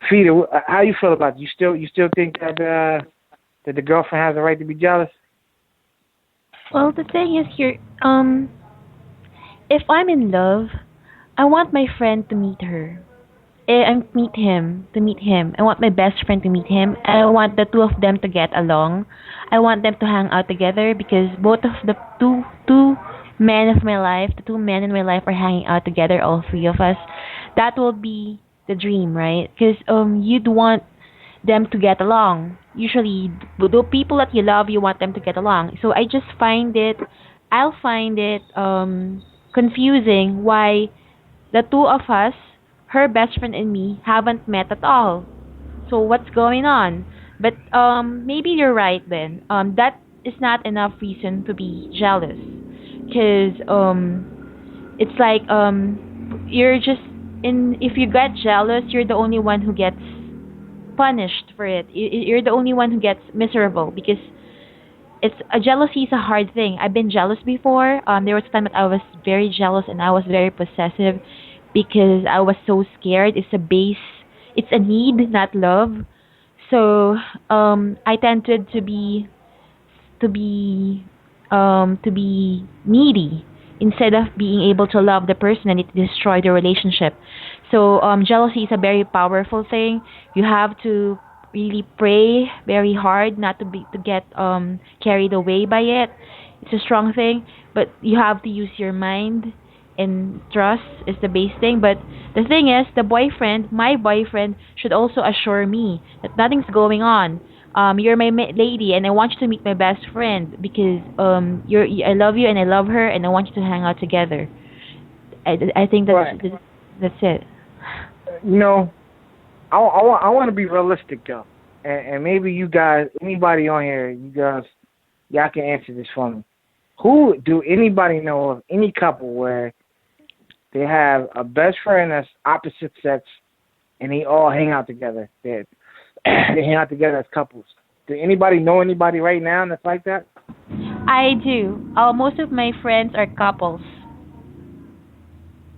Fida, how you feel about it? You still think that the girlfriend has the right to be jealous? Well, the thing is here, if I'm in love, I want my friend to meet her. And meet him, to meet him. I want my best friend to meet him. I want the two of them to get along. I want them to hang out together because both of the two men of my life, the two men in my life are hanging out together, all three of us. That will be the dream, right? Because you'd want them to get along. Usually, the people that you love, you want them to get along. So I'll find it confusing why the two of us, her best friend and me, haven't met at all. So what's going on? But maybe you're right then. That is not enough reason to be jealous, because it's like you're just in. If you get jealous, you're the only one who gets punished for it. You're the only one who gets miserable because it's a jealousy is a hard thing. I've been jealous before. There was a time that I was very jealous and I was very possessive because I was so scared. It's a need, not love. So I tended to be to be needy instead of being able to love the person, and it destroyed the relationship. So jealousy is a very powerful thing. You have to really pray very hard not to get carried away by it. It's a strong thing. but you have to use your mind, and trust is the base thing. But the thing is, my boyfriend, should also assure me that nothing's going on. You're my lady, and I want you to meet my best friend because I love you and I love her, and I want you to hang out together. I think that's it. You know, I want to be realistic though, and maybe you guys, anybody on here, y'all can answer this for me. Who do anybody know of any couple where they have a best friend that's opposite sex, and they all hang out together? They hang out together as couples. Do anybody know anybody right now that's like that? I do. Most of my friends are couples.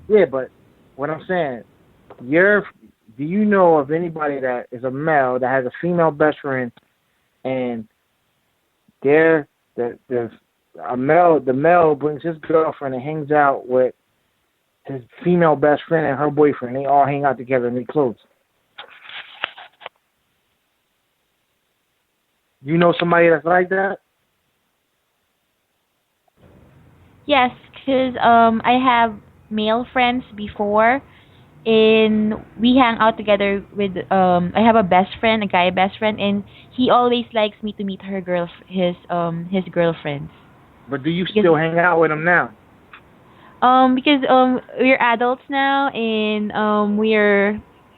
Yeah, but what I'm saying, do you know of anybody that is a male that has a female best friend, and the male brings his girlfriend and hangs out with his female best friend and her boyfriend. They all hang out together and they close. You know somebody that's like that? Yes, because I have male friends before, and we hang out together with I have a guy best friend, and he always likes me to meet his girlfriends. But do you still hang out with him now? Because we're adults now, and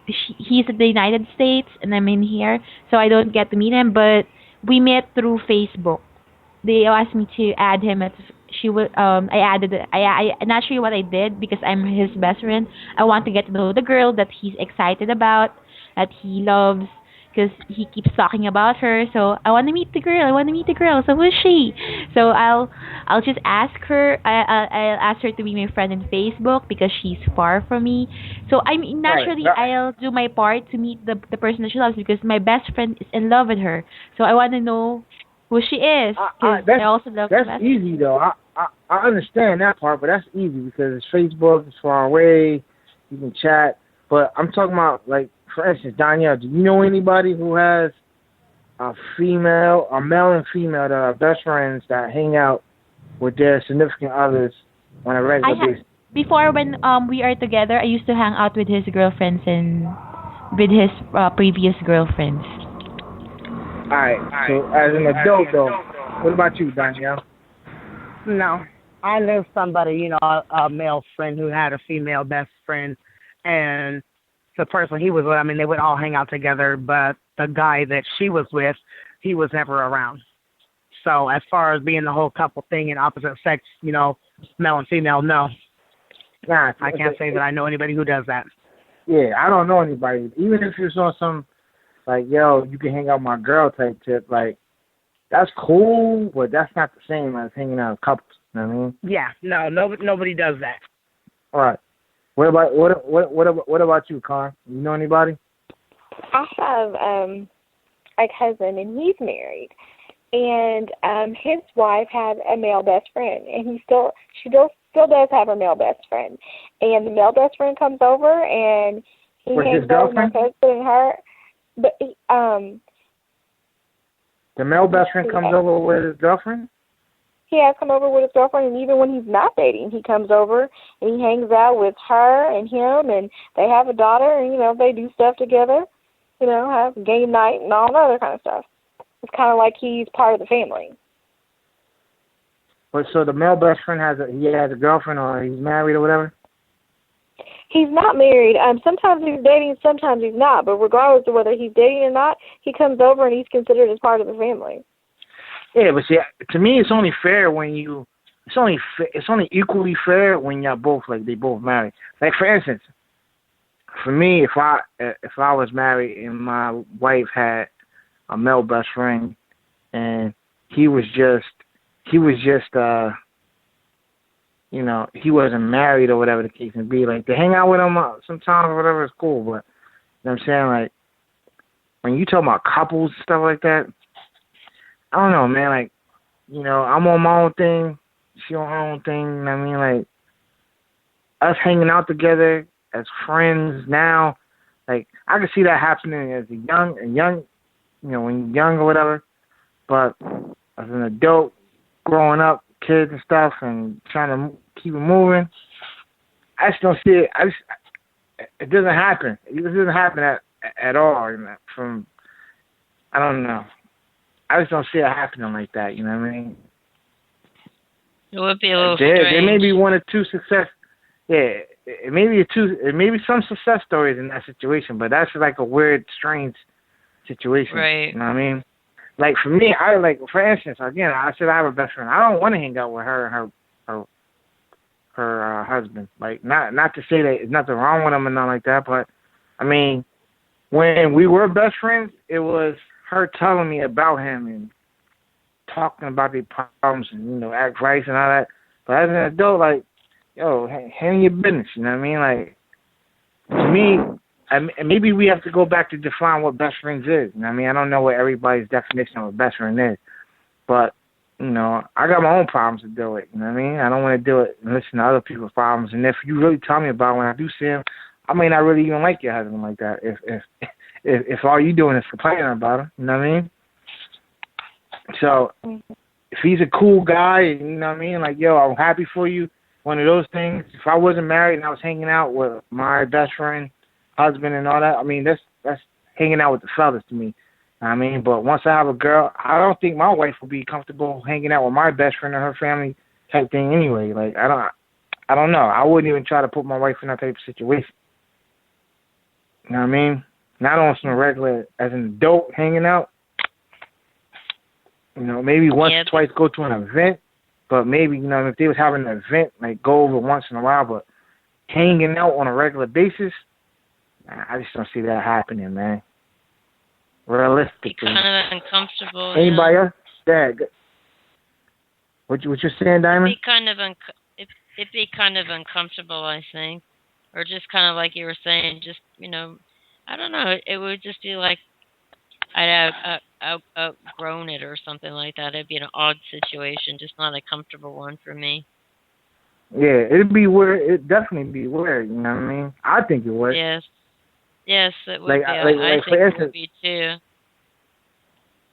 he's in the United States and I'm in here, so I don't get to meet him. But we met through Facebook. They asked me to add him at. I added it. I'm not sure what I did because I'm his best friend. I want to get to know the girl that he's excited about, that he loves, because he keeps talking about her. So I want to meet the girl. So who's she? So I'll just ask her. I'll ask her to be my friend in Facebook because she's far from me. So naturally I'll do my part to meet the person that she loves because my best friend is in love with her. So I want to know who she is. I also love her. That's easy though. I understand that part, but that's easy because it's Facebook, it's far away, you can chat. But I'm talking about, like, for instance, Danielle, do you know anybody who has a male and female that are best friends that hang out with their significant others on a regular basis? Before, when we are together, I used to hang out with his girlfriends and with his previous girlfriends. All right. So as an adult, though, what about you, Danielle? No. I knew somebody, a male friend who had a female best friend, and the person he was with, they would all hang out together, but the guy that she was with, he was never around. So as far as being the whole couple thing in opposite sex, male and female, no. Nah, I can't say that I know anybody who does that. Yeah, I don't know anybody. Even if you're on some, like, yo, you can hang out with my girl type tip, like, that's cool, but that's not the same as hanging out with couples. You know what I mean? Yeah, no, nobody does that. All right. What about you, Con? You know anybody? I have a cousin, and he's married, and his wife had a male best friend, and she still does have a male best friend, and the male best friend comes over and he hangs out with my cousin and her, but the male best friend comes over with his girlfriend? He has come over with his girlfriend, and even when he's not dating, he comes over and he hangs out with her and him, and they have a daughter, and, they do stuff together, have game night and all that other kind of stuff. It's kind of like he's part of the family. But so the male best friend has a girlfriend, or he's married or whatever? He's not married. Sometimes he's dating, sometimes he's not, but regardless of whether he's dating or not, he comes over and he's considered as part of the family. Yeah, but see, to me, it's only fair when it's only equally fair when y'all both, like, they both married. Like, for instance, for me, if I was married and my wife had a male best friend and he was just he wasn't married or whatever the case may be, like, to hang out with him sometimes or whatever is cool, but you know what I'm saying, like, when you talk about couples and stuff like that, I don't know, man. Like, I'm on my own thing. She on her own thing. You know what I mean? Like, us hanging out together as friends now, like, I can see that happening as a young, when you're young or whatever. But as an adult, growing up, kids and stuff and trying to keep it moving. I just don't see it. It doesn't happen. It doesn't happen at all. You know, I don't know. I just don't see it happening like that. You know what I mean? It would be a little strange. There may be one or two success. Yeah, it may be some success stories in that situation, but that's like a weird, strange situation. Right. You know what I mean? Like for me, for instance, again, I said I have a best friend. I don't want to hang out with her and her husband. Like not to say that there's nothing wrong with him and nothing like that, but I mean, when we were best friends, it was her telling me about him and talking about the problems and act right and all that. But as an adult, like, yo, handle your business. You know what I mean? Like, to me, maybe we have to go back to define what best friends is. You know what I mean? I don't know what everybody's definition of a best friend is, but I got my own problems to deal with. You know what I mean? I don't want to deal with and listen to other people's problems. And if you really tell me about it when I do see him, I may not really even like your husband like that. If all you doing is complaining about him, you know what I mean? So if he's a cool guy, you know what I mean? Like, yo, I'm happy for you. One of those things. If I wasn't married and I was hanging out with my best friend, husband, and all that, I mean, that's hanging out with the fellas to me. I mean, but once I have a girl, I don't think my wife will be comfortable hanging out with my best friend or her family type thing anyway. Like, I don't know. I wouldn't even try to put my wife in that type of situation. You know what I mean? Not on some regular, as an adult, hanging out. Maybe once or twice go to an event, but maybe, if they was having an event, like go over once in a while, but hanging out on a regular basis, I just don't see that happening, man. Realistically. It's kind of uncomfortable. Anybody else? Dad, what you saying, Diamond? It'd be kind of uncomfortable, I think. Or just kind of like you were saying, just, I don't know. It would just be like I'd outgrown it or something like that. It'd be an odd situation, just not a comfortable one for me. Yeah, it'd be weird. It'd definitely be weird, you know what I mean? I think it would. Yes, it would like, be. I think it would be too.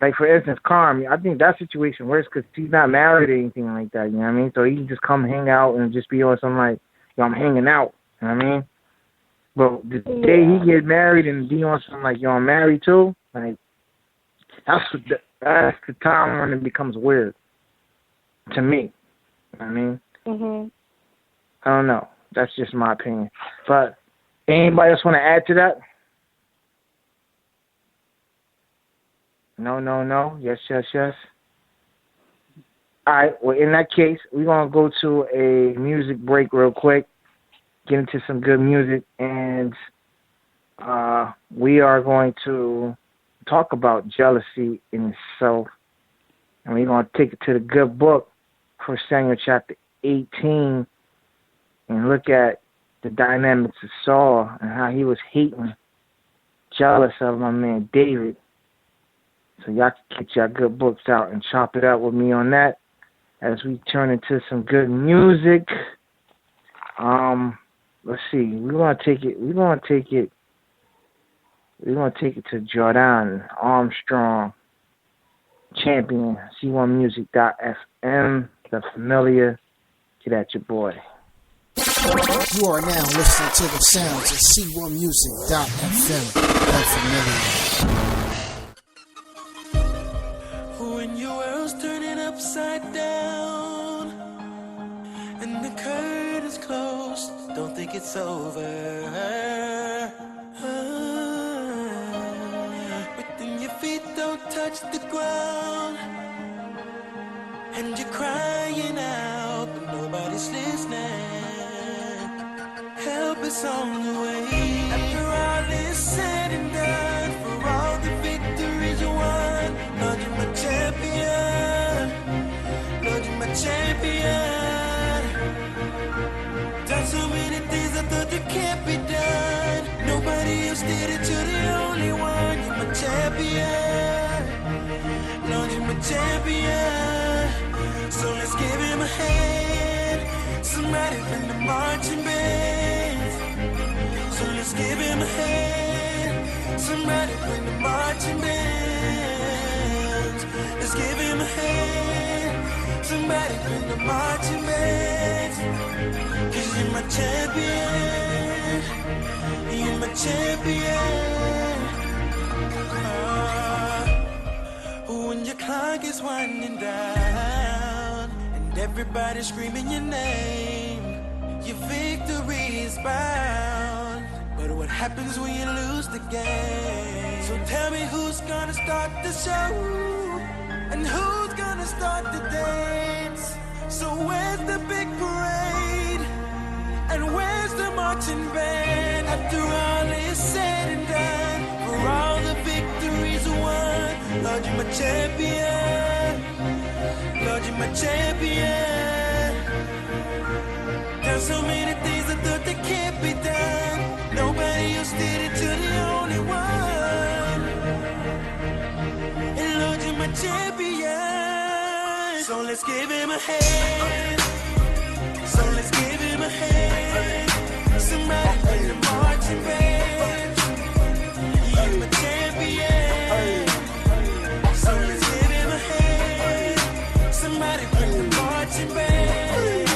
Like, for instance, Carm, I think that situation works because he's not married or anything like that, you know what I mean? So he can just come hang out and just be on something like, I'm hanging out, you know what I mean? But the day he get married and be on something like, I'm married too, like, that's the time when it becomes weird to me. You know what I mean? Mhm. I don't know. That's just my opinion. But anybody else want to add to that? No. Yes. All right. Well, in that case, we're going to go to a music break real quick, get into some good music, and we are going to talk about jealousy in itself. And we're going to take it to the good book, 1 Samuel chapter 18, and look at the dynamics of Saul and how he was hating, jealous of my man David. So y'all can get y'all good books out and chop it up with me on that as we turn into some good music. Let's see. We're gonna take it to Jordan Armstrong, champion, C1music.fm, the familiar. Get at your boy. You are now listening to the sounds of C1music.fm, the familiar. When your world's turning upside down and the curtain's closed, don't think it's over. But then your feet don't touch the ground and you're crying out, but nobody's listening. Help is on the way. After all is said and done, for all the victories you won, Lord, you're my champion. Lord, you're my champion. Done so many things I thought that can't be done. Nobody else did it, you're the only one. You're my champion. Lord, you're my champion. So let's give him a hand. Somebody bring the marching bands. So let's give him a hand. Somebody bring the marching bands. Let's give him a hand. Somebody Somebody bring the marching bands, 'cause you're my champion. You're my champion. When your clock is winding down and everybody's screaming your name, your victory is bound. But what happens when you lose the game? So tell me who's gonna start the show and who's gonna start the dance? So where's the big parade and where's the marching band? After all is said and done, for all the victories won, Lord, you're my champion. Lord, you're my champion. There's so many things I thought that can't be done. Nobody else did it, you're the only one. And Lord, you're my champion. So let's give him a hand. So let's give him a hand. Somebody bring the marching band. You're my champion. So let's give him a hand. Somebody bring the marching band.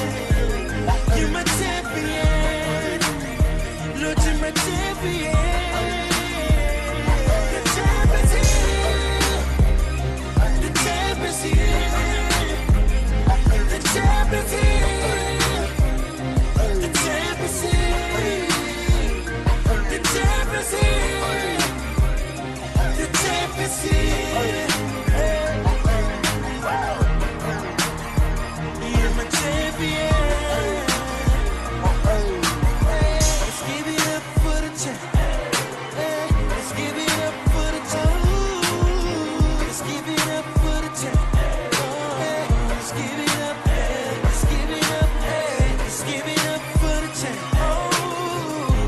You're my champion. Lord, you're my champion. The champion's here. The champion's here. The champion's here. The champion's here. The champion's here. The champion's here. You're my champion. Let's give it up for the champ. Let's give it up for the champ. Let's give it up for the champ. Let's give it up. Let's give it up. Let's give it up for the champ.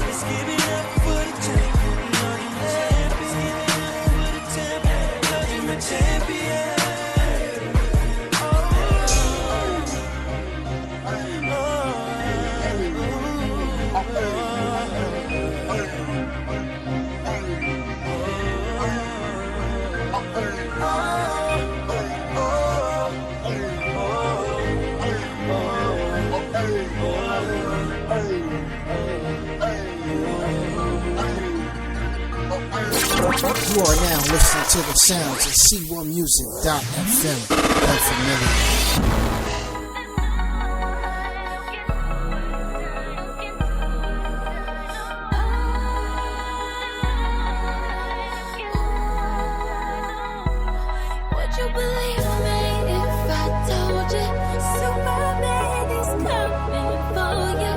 Let's give it up for the champ. Lord, you're my champion. Lord, you're my champion. You are now listening to the sounds of C1Music.fm. Unfamiliar. Would you believe me if I told you Superman is coming for you?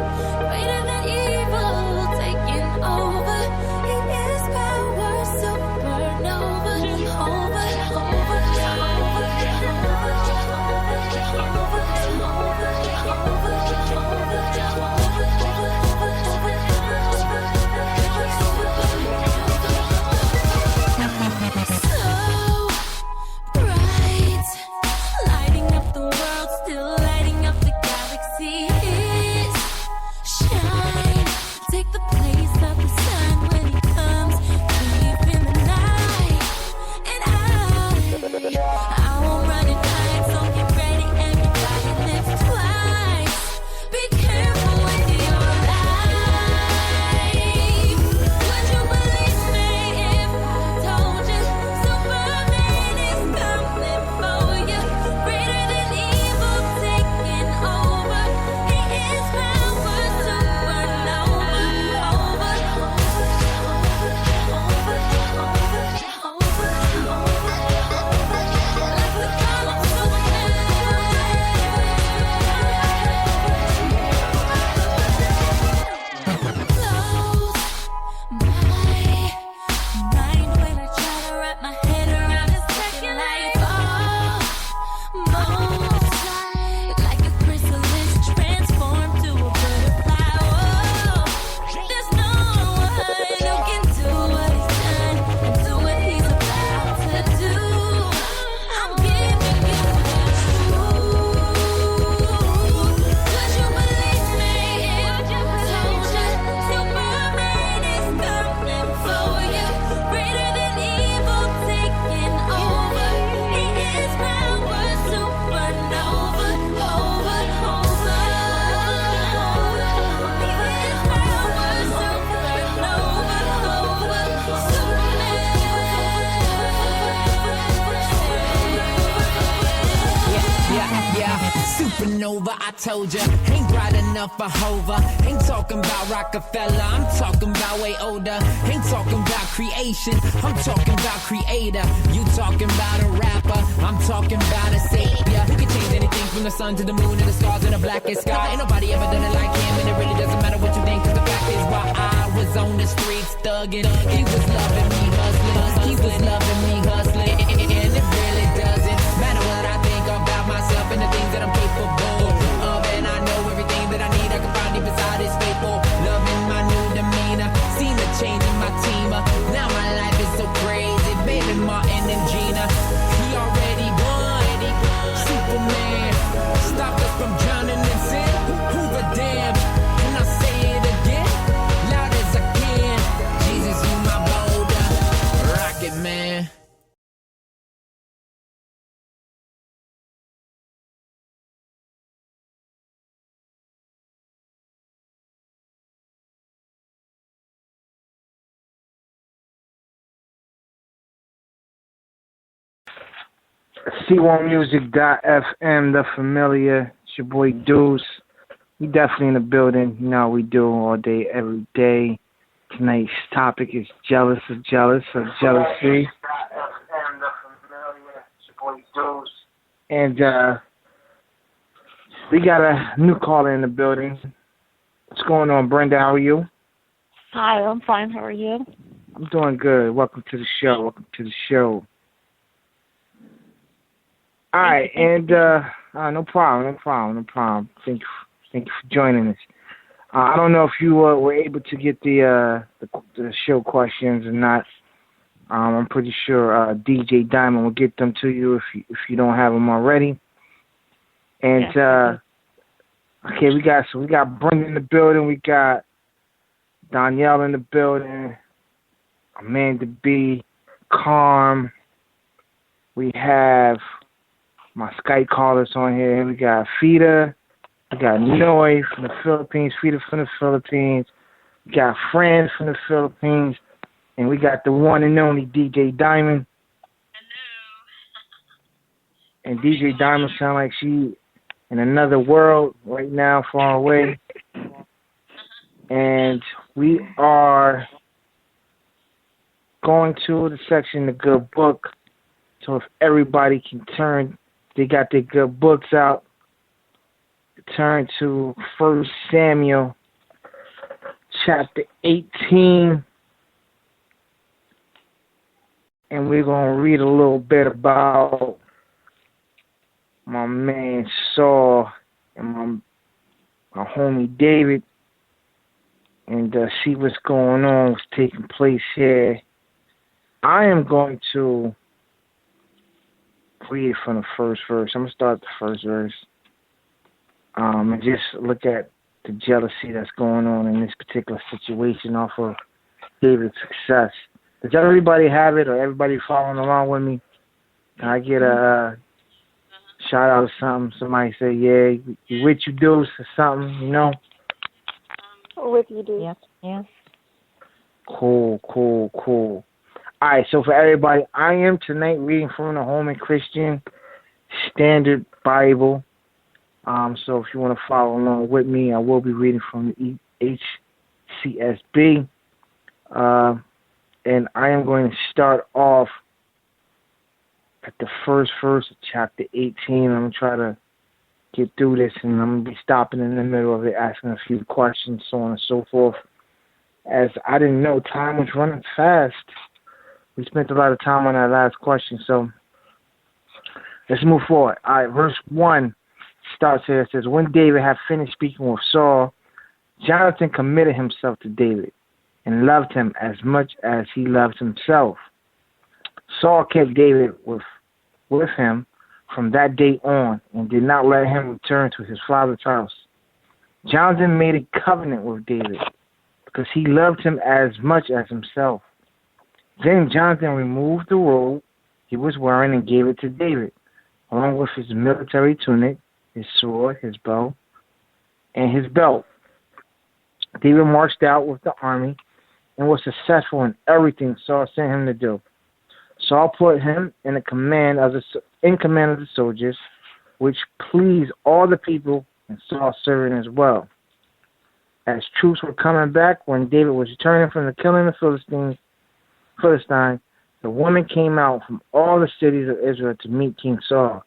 Greater than evil, taking over. In his power, supernova. So bright. over. I told ya, ain't bright enough for Hova. Ain't talking about Rockefeller, I'm talking about way older. Ain't talking about creation, I'm talking about creator. You talking about a rapper, I'm talking about a savior. Who can change anything from the sun to the moon and the stars and the blackest sky? Ain't nobody ever done it like him, and it really doesn't matter what you think, cause the fact is while I was on the streets thugging, he was loving me hustling, he was loving me hustling, and it really doesn't matter what I think about myself and the things that I'm capable of, and I know everything that I need I can find deep inside is faithful. Loving my new demeanor, seen the change in my team. Now my life is so crazy, baby Martin and Gina. He already won, Superman stopped us from drowning in sin. Who the damn? Can I say it again, loud as I can? Jesus, you my boulder, rocket man. C1music.fm, the familiar. It's your boy Deuce. We definitely in the building. You know how we do all day, every day. Tonight's topic is jealous of jealousy. And we got a new caller in the building. What's going on, Brenda? How are you? Hi, I'm fine. How are you? I'm doing good. Welcome to the show. All right, and no problem. Thank you for joining us. I don't know if you were able to get the show questions or not. I'm pretty sure DJ Diamond will get them to you if you don't have them already. And okay, we got Brenda in the building. We got Danielle in the building. Amanda B, Carm. We have my Skype callers on here. We got Fida. We got Noy from the Philippines. Fida from the Philippines. We got Fran from the Philippines. And we got the one and only DJ Diamond. Hello. And DJ Diamond sound like she in another world right now, far away. And we are going to the section, the good book. So if everybody can turn, they got their good books out, turn to 1 Samuel chapter 18. And we're going to read a little bit about my man Saul and my homie David, and see what's going on, what's taking place here. I am going to read it from the first verse. I'm going to start the first verse and just look at the jealousy that's going on in this particular situation off of David's success. Does everybody have it, or everybody following along with me? Can I get a shout out or something? Somebody say, yeah, you with you, Deuce, or something, you know? With you, Deuce. Yes. Cool. All right, so for everybody, I am tonight reading from the Holman Christian Standard Bible. So if you want to follow along with me, I will be reading from the HCSB. And I am going to start off at the first verse of chapter 18. I'm going to try to get through this, and I'm going to be stopping in the middle of it, asking a few questions, so on and so forth. As I didn't know, time was running fast. We spent a lot of time on that last question, so let's move forward. All right, verse 1 starts here. It says, when David had finished speaking with Saul, Jonathan committed himself to David and loved him as much as he loved himself. Saul kept David with him from that day on and did not let him return to his father's house. Jonathan made a covenant with David because he loved him as much as himself. Then Jonathan removed the robe he was wearing and gave it to David, along with his military tunic, his sword, his bow, and his belt. David marched out with the army and was successful in everything Saul sent him to do. Saul put him in command of the soldiers, which pleased all the people and Saul's servant as well. As troops were coming back when David was returning from the killing of the Philistine, the women came out from all the cities of Israel to meet King Saul,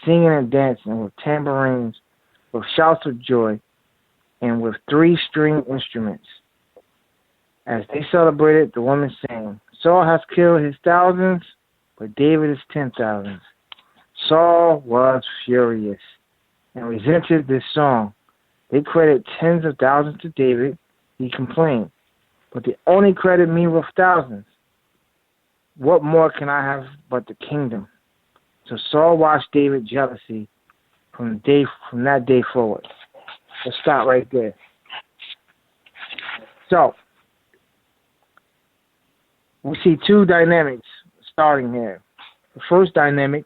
singing and dancing with tambourines, with shouts of joy, and with 3-string instruments. As they celebrated, the women sang, Saul has killed his thousands, but David his 10,000s. Saul was furious and resented this song. They credited tens of thousands to David, he complained, but they only credit me with thousands. What more can I have but the kingdom? So Saul watched David jealousy from that day forward. Let's stop right there. So, we see two dynamics starting here. The first dynamic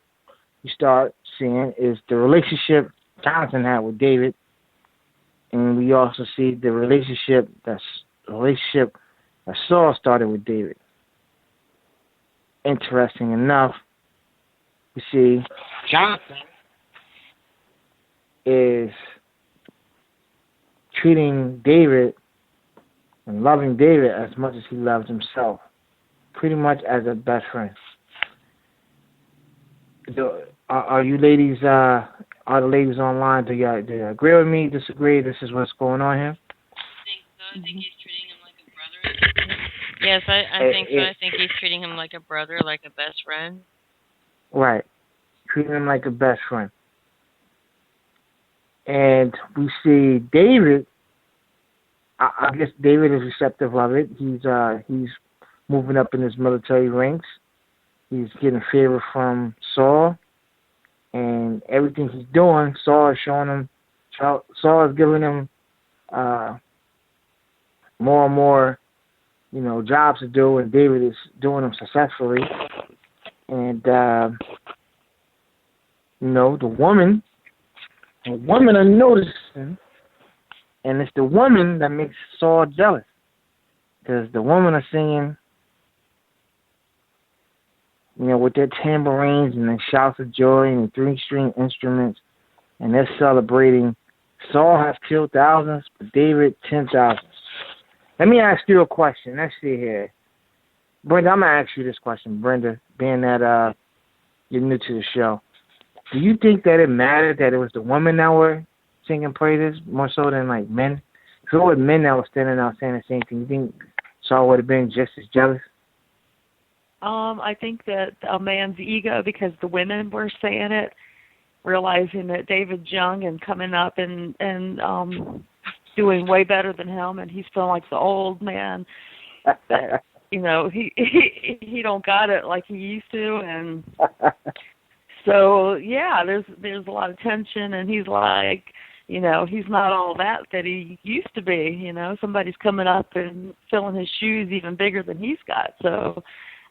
you start seeing is the relationship Jonathan had with David, and we also see the relationship that Saul started with David. Interesting enough, we see Jonathan is treating David and loving David as much as he loves himself, pretty much as a best friend. Are you ladies, are the ladies online, do you agree with me, disagree, this is what's going on here? I think he's treating him like a brother. Yes, I think so. I think he's treating him like a brother, like a best friend. Right. Treating him like a best friend. And we see David, I guess David is receptive of it. He's moving up in his military ranks. He's getting favor from Saul. And everything he's doing, Saul is giving him more and more, jobs to do, and David is doing them successfully. And, the woman are noticing, and it's the woman that makes Saul jealous. Because the women are singing, with their tambourines and their shouts of joy and the 3-string instruments, and they're celebrating. Saul has killed thousands, but David 10,000. Let me ask you a question. Let's see here. Brenda, I'm going to ask you this question, Brenda, being that you're new to the show. Do you think that it mattered that it was the women that were singing praises more so than, men? If it were men that were standing out saying the same thing, you think Saul would have been just as jealous? I think that a man's ego, because the women were saying it, realizing that David's young and coming up and doing way better than him, and he's feeling like the old man that he don't got it like he used to, and so there's a lot of tension, and he's like, he's not all that he used to be. Somebody's coming up and filling his shoes even bigger than he's got. So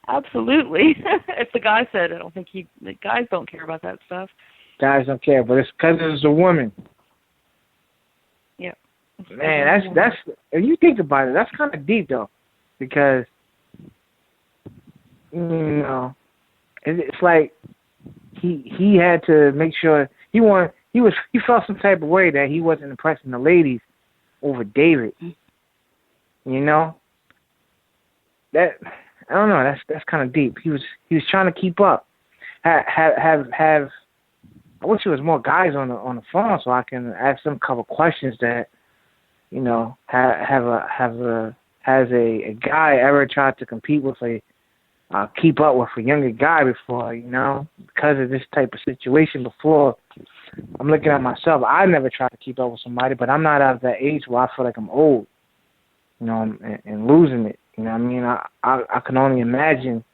absolutely, if the guy said it, I don't think the guys don't care about that stuff. Guys don't care, but it's because it's a woman. Yeah. Man, that's if you think about it, that's kind of deep though, because it's like he had to make sure he felt some type of way that he wasn't impressing the ladies over David. That I don't know. That's kind of deep. He was trying to keep up. Have I wish there was more guys on the phone so I can ask them a couple questions that, has a guy ever tried to compete with keep up with a younger guy before, because of this type of situation before. I'm looking at myself. I never tried to keep up with somebody, but I'm not at that age where I feel like I'm old, and losing it. I can only imagine,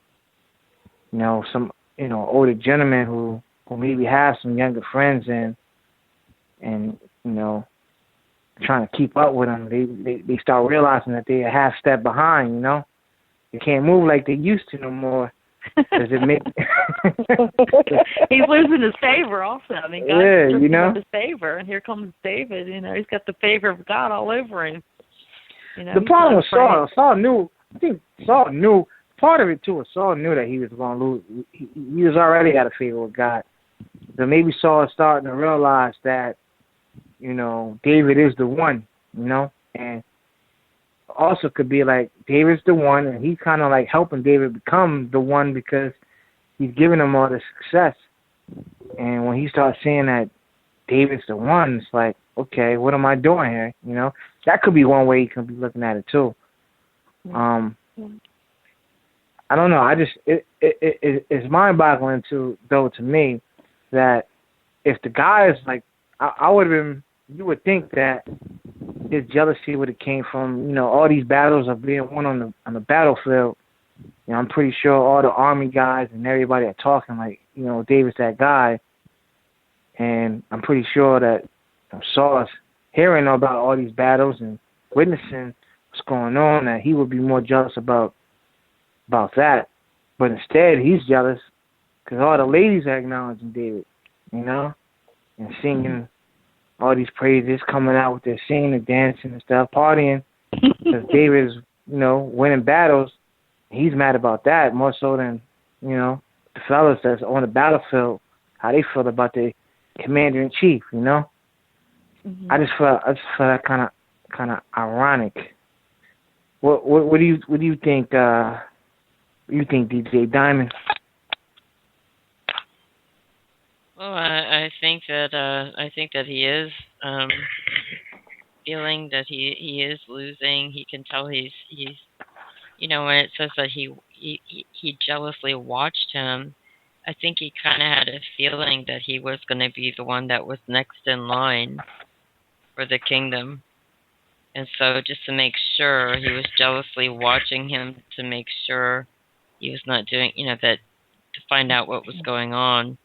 some, older gentlemen who maybe have some younger friends and trying to keep up with them. They start realizing that they're a half step behind, They can't move like they used to no more. Does it make He's losing his favor also. I mean, God's losing his favor, and here comes David. He's got the favor of God all over him. The problem with Saul knew. I think Saul knew. Part of it too was Saul knew that he was going to lose. He was already out of favor with God. So maybe Saul is starting to realize that, David is the one, and also could be like David's the one, and he's kind of like helping David become the one because he's giving him all the success. And when he starts seeing that David's the one, it's like, okay, what am I doing here? That could be one way you can be looking at it too. I don't know. It's mind-boggling to me that if the guy is like, I would have been. You would think that his jealousy would have came from all these battles of being won on the battlefield. I'm pretty sure all the army guys and everybody are talking like David's that guy, and I'm pretty sure that Saul is hearing about all these battles and witnessing what's going on, that he would be more jealous about that. But instead, he's jealous because all the ladies are acknowledging David, and singing all these praises, coming out with their singing and dancing and stuff, partying, because David is, winning battles. He's mad about that more so than, the fellas that's on the battlefield, how they feel about the commander in chief. I just feel that kind of ironic. What do you think? What do you think, DJ Diamond? Well, I think that he is feeling that he is losing. He can tell he's when it says that he jealously watched him, I think he kind of had a feeling that he was going to be the one that was next in line for the kingdom. And so just to make sure, he was jealously watching him to make sure he was not doing, that to find out what was going on.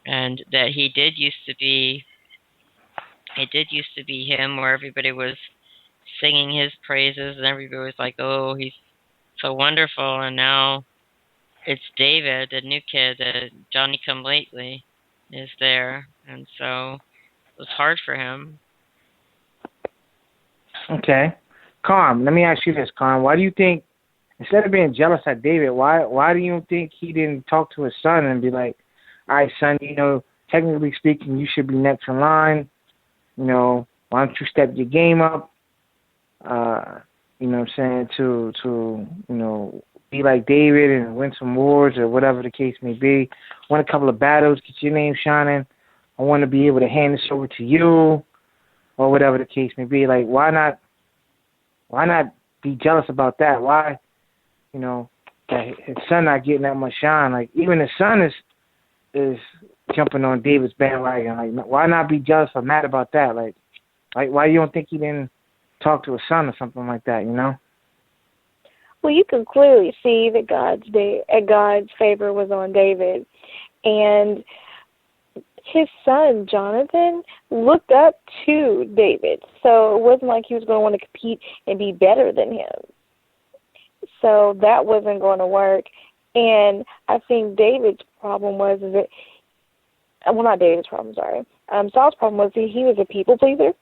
And that he did used to be him, where everybody was singing his praises and everybody was like, oh, he's so wonderful. And now it's David, the new kid, Johnny come lately, is there. And so it was hard for him. Okay. Carm, let me ask you this, Carm. Why do you think, instead of being jealous at David, why do you think he didn't talk to his son and be like, all right, son, technically speaking, you should be next in line. Why don't you step your game up? What I'm saying, to be like David and win some wars or whatever the case may be. Win a couple of battles, get your name shining. I want to be able to hand this over to you, or whatever the case may be. Like, why not be jealous about that? Why, that his son not getting that much shine? Like, even his son is jumping on David's bandwagon. Like, why not be jealous or mad about that? Like why you don't think he didn't talk to his son or something like that? Well, you can clearly see that God's favor was on David, and his son Jonathan looked up to David. So it wasn't like he was going to want to compete and be better than him. So that wasn't going to work. And I think David's problem was not David's problem, sorry. Saul's problem was he was a people pleaser.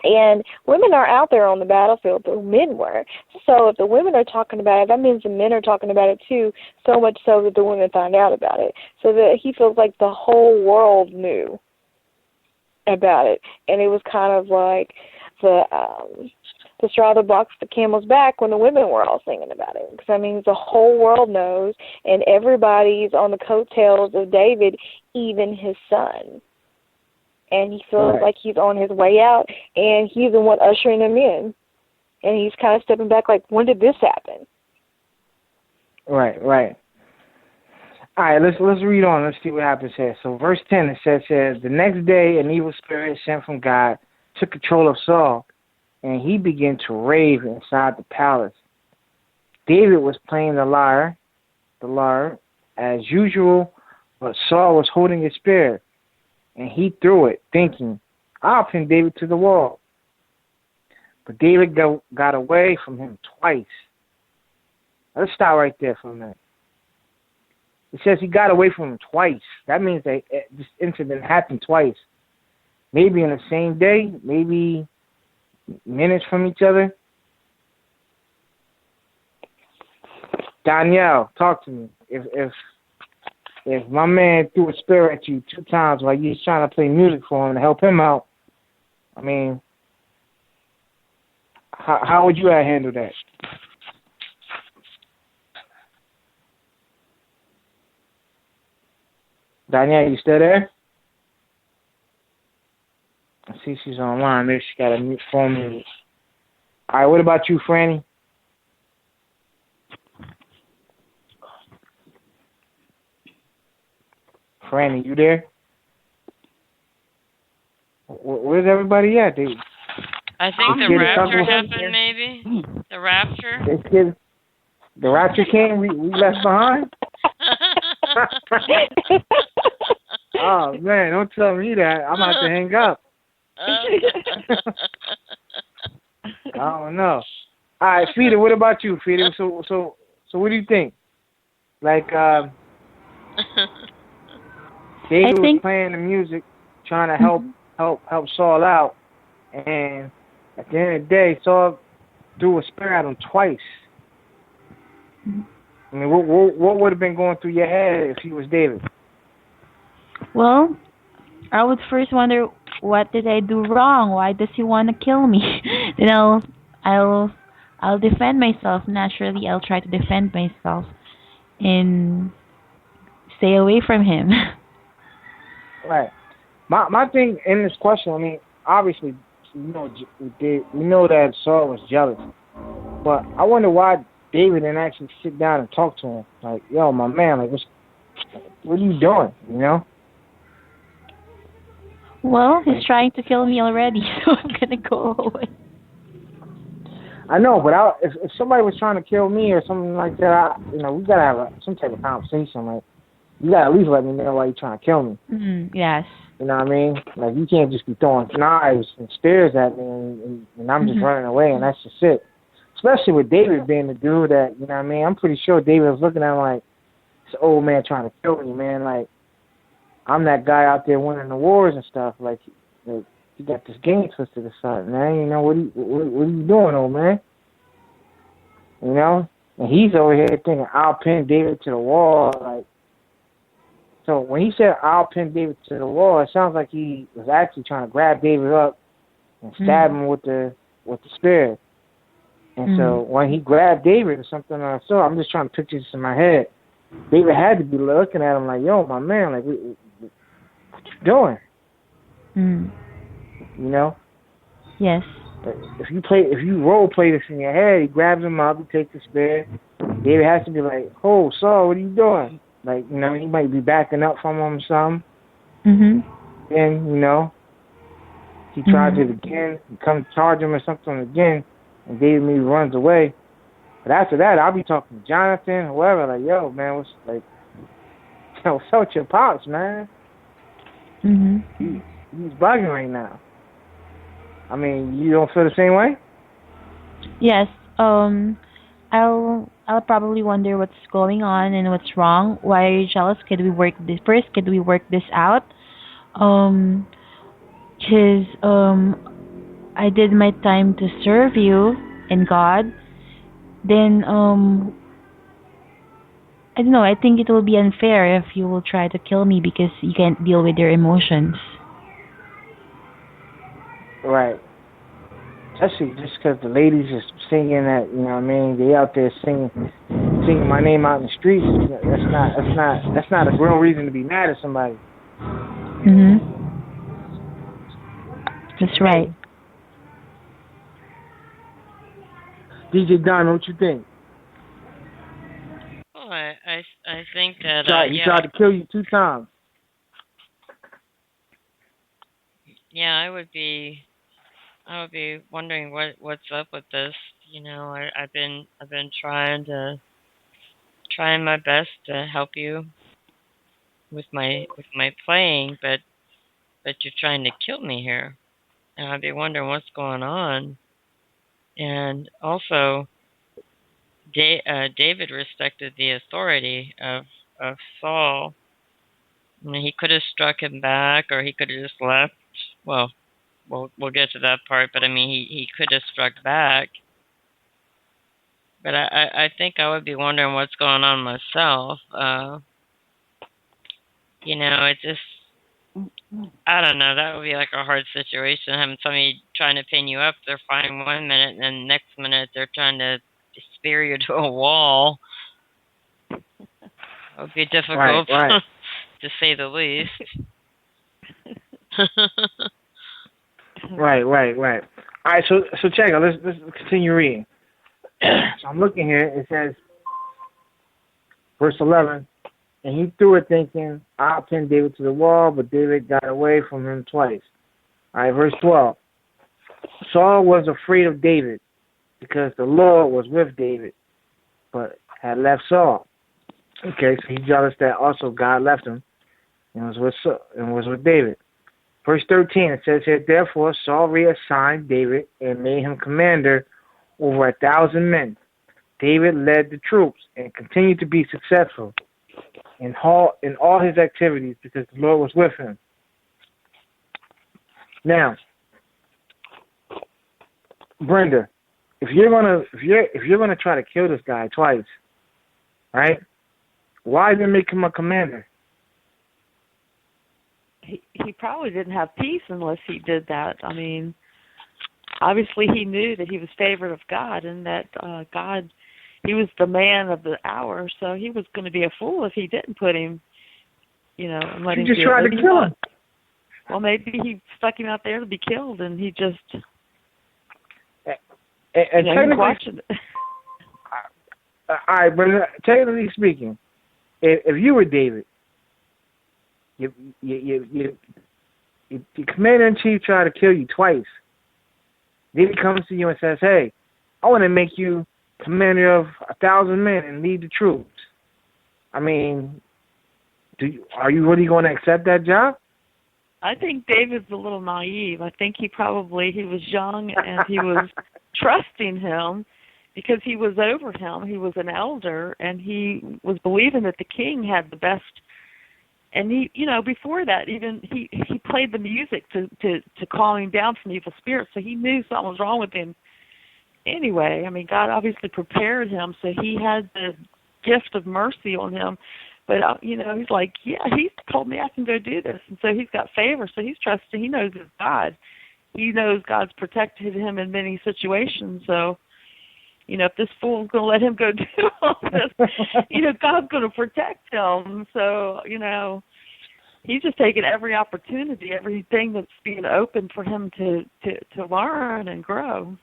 And women are out there on the battlefield, the men were. So if the women are talking about it, that means the men are talking about it too, so much so that the women find out about it. So that he feels like the whole world knew about it. And it was kind of like the straw that boxed the camel's back when the women were all singing about it. Because, the whole world knows, and everybody's on the coattails of David, even his son. And he feels like he's on his way out, and he's the one ushering him in. And he's kind of stepping back like, when did this happen? Right. All right, let's read on. Let's see what happens here. So verse 10, it says, the next day an evil spirit sent from God took control of Saul, and he began to rave inside the palace. David was playing the lyre as usual, but Saul was holding his spear, and he threw it, thinking, I'll pin David to the wall. But David got away from him twice. Let's stop right there for a minute. It says he got away from him twice. That means that this incident happened twice. Maybe in the same day, maybe minutes from each other. Danielle, talk to me. If if my man threw a spear at you 2 times while you was trying to play music for him to help him out, I mean, how would you have handled that? Danielle, you still there? I see she's online. Maybe she got a new phone mute. All right, what about you, Franny? Franny, you there? Where's everybody at, dude? I think the rapture happened, maybe? The rapture? The rapture came, we left behind? Oh, man, don't tell me that. I'm about to hang up. I don't know. All right, Fida, what about you, Fida? So what do you think? Like, David was playing the music, trying to help Saul out, and at the end of the day, Saul threw a spear at him twice. I mean, what would have been going through your head if he was David? Well, I would first wonder, what did I do wrong? Why does he want to kill me? Then I'll defend myself. Naturally, I'll try to defend myself and stay away from him. Right. My thing in this question, I mean, obviously, we know that Saul was jealous, but I wonder why David didn't actually sit down and talk to him. Like, yo, my man, like, what are you doing? You know? Well, he's trying to kill me already, so I'm gonna go away. I know, but if somebody was trying to kill me or something like that, we gotta have some type of conversation. Like, you gotta at least let me know why you're trying to kill me. Mm-hmm. Yes. You know what I mean? Like, you can't just be throwing knives and spears at me and I'm just running away and that's just it. Especially with David being the dude that, you know what I mean? I'm pretty sure David was looking at him like, this old man trying to kill me, man. Like, I'm that guy out there winning the wars and stuff. Like you got this game twisted or something, man. You know, what are you doing, old man? You know? And he's over here thinking, I'll pin David to the wall. Like, so when he said, I'll pin David to the wall, it sounds like he was actually trying to grab David up and stab him with the spear. And so when he grabbed David or something, I'm just trying to picture this in my head. David had to be looking at him like, yo, my man, like, what you doing? You know? Yes. If you role play this in your head, he grabs him up, he takes the spear. David has to be like, oh, Saul, what are you doing? Like, you know, he might be backing up from him or something. And, he tries it again, he comes charge him or something again, and David maybe runs away. But after that, I'll be talking to Jonathan, whoever, like, yo, man, what's up with your pops, man? He's bugging right now. I mean, you don't feel the same way? Yes. I'll probably wonder what's going on and what's wrong. Why are you jealous? Could we work this first? Could we work this out? Because I did my time to serve you and God. Then I don't know. I think it will be unfair if you will try to kill me because you can't deal with your emotions. Right. Especially just because the ladies are singing that, you know what I mean? They out there singing my name out in the streets. That's not a real reason to be mad at somebody. That's right. DJ Don, what you think? Well, I think that he tried to kill you 2 times. Yeah, I would be wondering what's up with this. You know, I've been trying my best to help you with my playing, but you're trying to kill me here, and I'd be wondering what's going on. And also, David respected the authority of Saul. I mean, he could have struck him back, or he could have just left. Well, we'll get to that part. But I mean, he could have struck back. But I think I would be wondering what's going on myself. It just, I don't know. That would be like a hard situation. Having somebody trying to pin you up, they're fine 1 minute, and then next minute they're trying to spear you to a wall. It would be difficult, Right. to say the least. Right. All right, so check it. Let's continue reading. So I'm looking here. It says, verse 11, and he threw it thinking, I'll pin David to the wall, but David got away from him twice. All right, verse 12. Saul was afraid of David because the Lord was with David, but had left Saul. Okay, so he's jealous that also God left him and was with David. Verse 13, it says here, therefore Saul reassigned David and made him commander over 1,000 men. David led the troops and continued to be successful in all his activities because the Lord was with him. Now, Brenda, if you're gonna try to kill this guy twice, right? Why didn't make him a commander? He probably didn't have peace unless he did that. I mean, obviously he knew that he was favored of God and that God, he was the man of the hour, so he was going to be a fool if he didn't put him, and let him. He just tried to kill him. Well, maybe he stuck him out there to be killed, and he just. And technically, all right, but technically speaking, if you were David, your commander-in-chief tried to kill you twice. Then he comes to you and says, hey, I want to make you commander of 1,000 men and lead the troops. I mean, are you really going to accept that job? I think David's a little naive. I think he was young and he was trusting him because he was over him. He was an elder and he was believing that the king had the best. And he, before that, even he played the music to calm him down from evil spirits. So he knew something was wrong with him. Anyway, I mean, God obviously prepared him, so he had the gift of mercy on him. But he's like, yeah, he told me I can go do this, and so he's got favor. So he's trusting. He knows it's God. He knows God's protected him in many situations. So, if this fool's going to let him go do all this, God's going to protect him. So, he's just taking every opportunity, everything that's being open for him to learn and grow.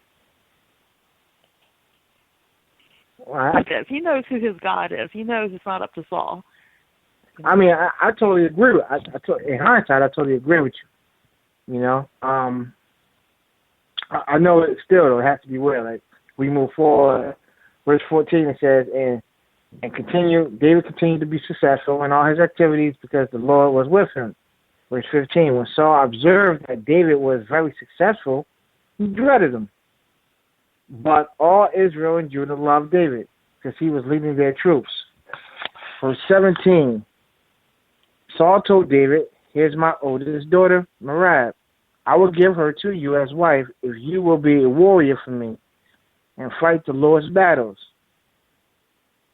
Right. He knows who his God is. He knows it's not up to Saul. I mean, I totally agree with. In hindsight, I totally agree with you. I know it still though. It has to be well. Like we move forward. Verse 14 it says, and David continued to be successful in all his activities because the Lord was with him. Verse 15, when Saul observed that David was very successful, he dreaded him. But all Israel and Judah loved David because he was leading their troops. Verse 17, Saul told David, here's my oldest daughter, Merab. I will give her to you as wife if you will be a warrior for me and fight the Lord's battles.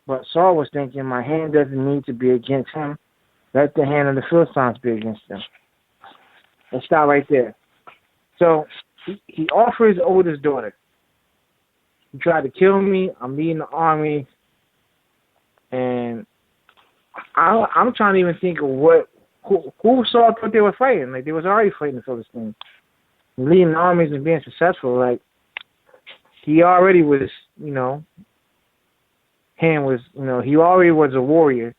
But Saul was thinking, my hand doesn't need to be against him. Let the hand of the Philistines be against him. Let's stop right there. So he offered his oldest daughter. He tried to kill me. I'm leading the army. And I'm trying to even think of who Saul thought they were fighting. Like, they was already fighting the Philistines. Leading armies and being successful. Like, he already was, he already was a warrior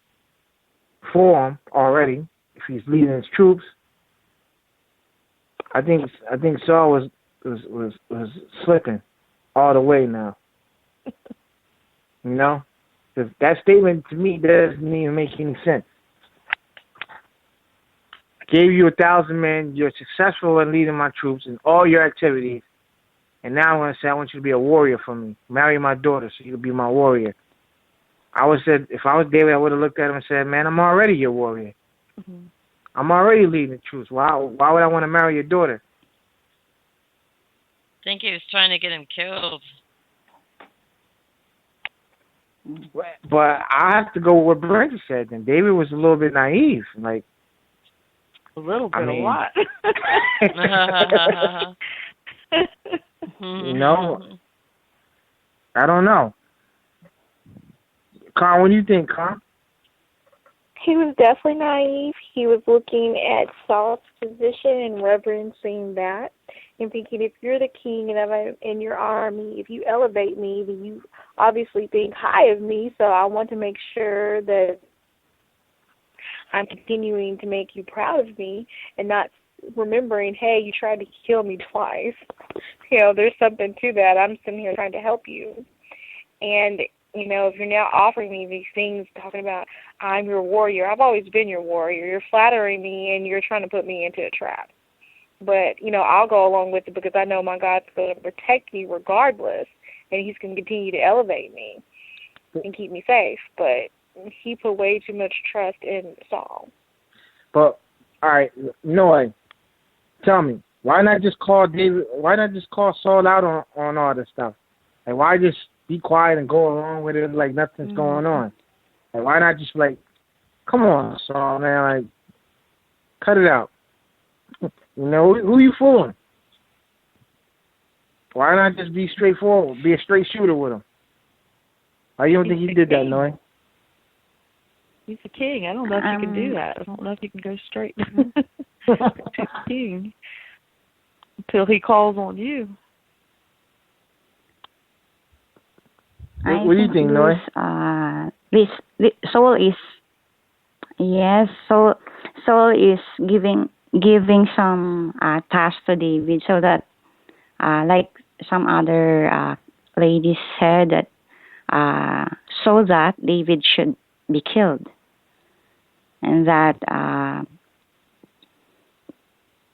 for him already. If he's leading his troops, I think Saul was slipping all the way now. Because that statement to me doesn't even make any sense. I gave you 1,000 men. You're successful in leading my troops in all your activities. And now I'm going to say, I want you to be a warrior for me. Marry my daughter so you can be my warrior. If I was David, I would have looked at him and said, man, I'm already your warrior. Mm-hmm. I'm already leading the troops. Why would I want to marry your daughter? I think he was trying to get him killed. But I have to go with what Brenda said. Then David was a little bit naive. Like, A little bit, I mean, a lot. you know, I don't know. Con, what do you think, Con? He was definitely naive. He was looking at Saul's position and reverencing that and thinking, if you're the king and I'm in your army, if you elevate me, then you obviously think high of me, so I want to make sure that I'm continuing to make you proud of me and not remembering, hey, you tried to kill me twice. You know, there's something to that. I'm sitting here trying to help you. And, you know, if you're now offering me these things, talking about I'm your warrior, I've always been your warrior. You're flattering me and you're trying to put me into a trap. But, you know, I'll go along with it because I know my God's going to protect me regardless, and he's going to continue to elevate me and keep me safe. But he put way too much trust in Saul. But, all right, Noy, tell me, why not just call David? Why not just call Saul out on all this stuff? Like, why just be quiet and go along with it like nothing's going on? Like, why not just like, come on, Saul, man, like, cut it out. You know, who you fooling? Why not just be straightforward, be a straight shooter with him? Why you don't think he did that, Noy? He's the king. I don't know if you can do that. I don't know if you can go straight to the king until he calls on you. What do you think, Noy? This Saul is, yes, Saul is giving some tasks to David so that, like some other ladies said, that so that David should be killed, and that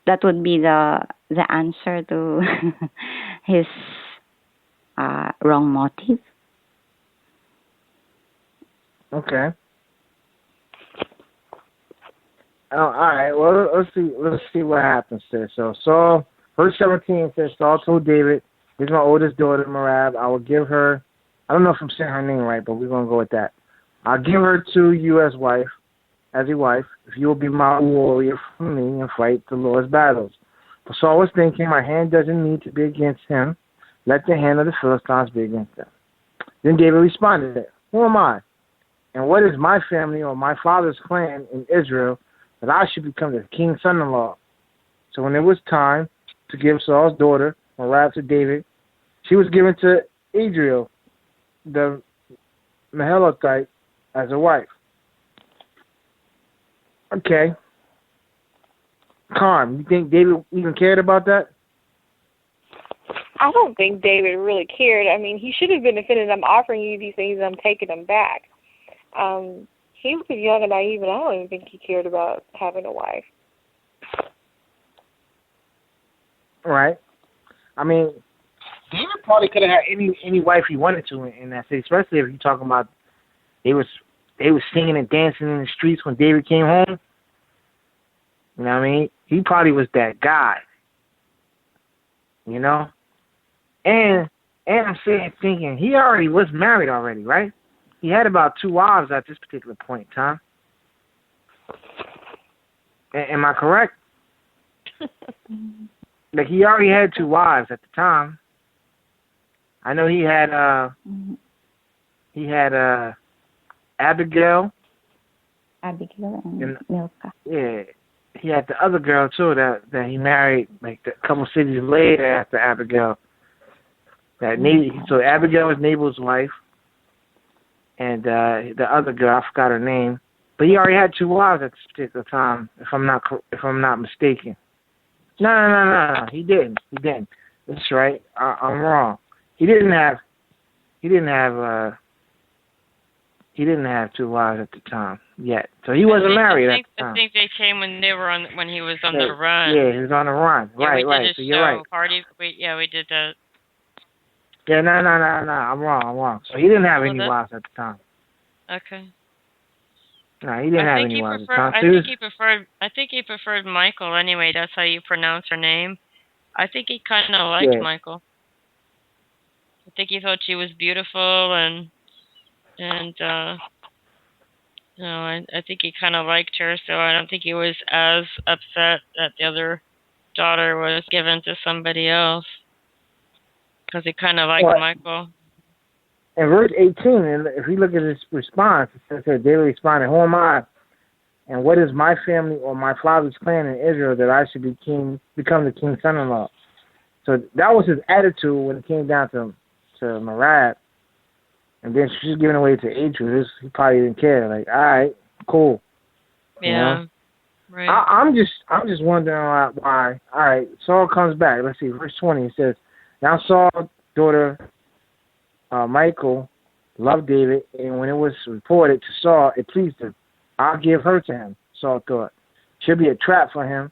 that would be the answer to his wrong motive. Okay. Oh, all right. Well, let's see what happens there. So Saul, verse 17 says, Saul told David, "This is my oldest daughter, Merab. I will give her." I don't know if I'm saying her name right, but we're gonna go with that. "I'll give her to you as a wife, if you will be my warrior for me and fight the Lord's battles." But Saul was thinking, my hand doesn't need to be against him. Let the hand of the Philistines be against them. Then David responded, "Who am I? And what is my family or my father's clan in Israel that I should become the king's son-in-law?" So when it was time to give Saul's daughter, Merab, to David, she was given to Adriel, the Mahalathite, as a wife. Okay. Carm, you think David even cared about that? I don't think David really cared. I mean, he should have been offended. I'm offering you these things, I'm taking them back. He was young and naive, and I don't even think he cared about having a wife. Right. I mean, David probably could have had any wife he wanted to in that city, especially if you're talking about they was singing and dancing in the streets when David came home. You know what I mean? He probably was that guy. You know? And I'm thinking, he already was married already, right? He had about 2 wives at this particular point in time. Am I correct? Like, he already had 2 wives at the time. I know he had Abigail. Abigail and Milcah. Yeah. He had the other girl too that he married like a couple cities later after Abigail. So Abigail was Nabal's wife, and the other girl, I forgot her name, but he already had 2 wives at this particular time, if I'm not mistaken. No, he didn't. That's right. I'm wrong. He didn't have 2 wives at the time yet, so he wasn't married at the time. I think they came when he was on the run. Yeah, he was on the run. Yeah, right. So you're right. We did that. Yeah, no. I'm wrong. So he didn't have any wives at the time. Okay. No, he didn't have any wives at the time. I think he preferred Michael anyway. That's how you pronounce her name. I think he kind of liked Michael. I think he thought she was beautiful and No, I think he kind of liked her, so I don't think he was as upset that the other daughter was given to somebody else, because he kind of liked Well, Michael. in verse 18, and if you look at his response, it says that David responded, "Who am I, and what is my family or my father's clan in Israel that I should become the king's son-in-law?" So that was his attitude when it came down to Merab. And then she's giving away to Adrian. He probably didn't care. Like, all right, cool. Yeah, you know? right. I'm just wondering why. All right, Saul comes back. Let's see, verse 20. It says, "Now Saul's daughter Michal loved David, and when it was reported to Saul, it pleased him. I'll give her to him." Saul thought, "She'll be a trap for him,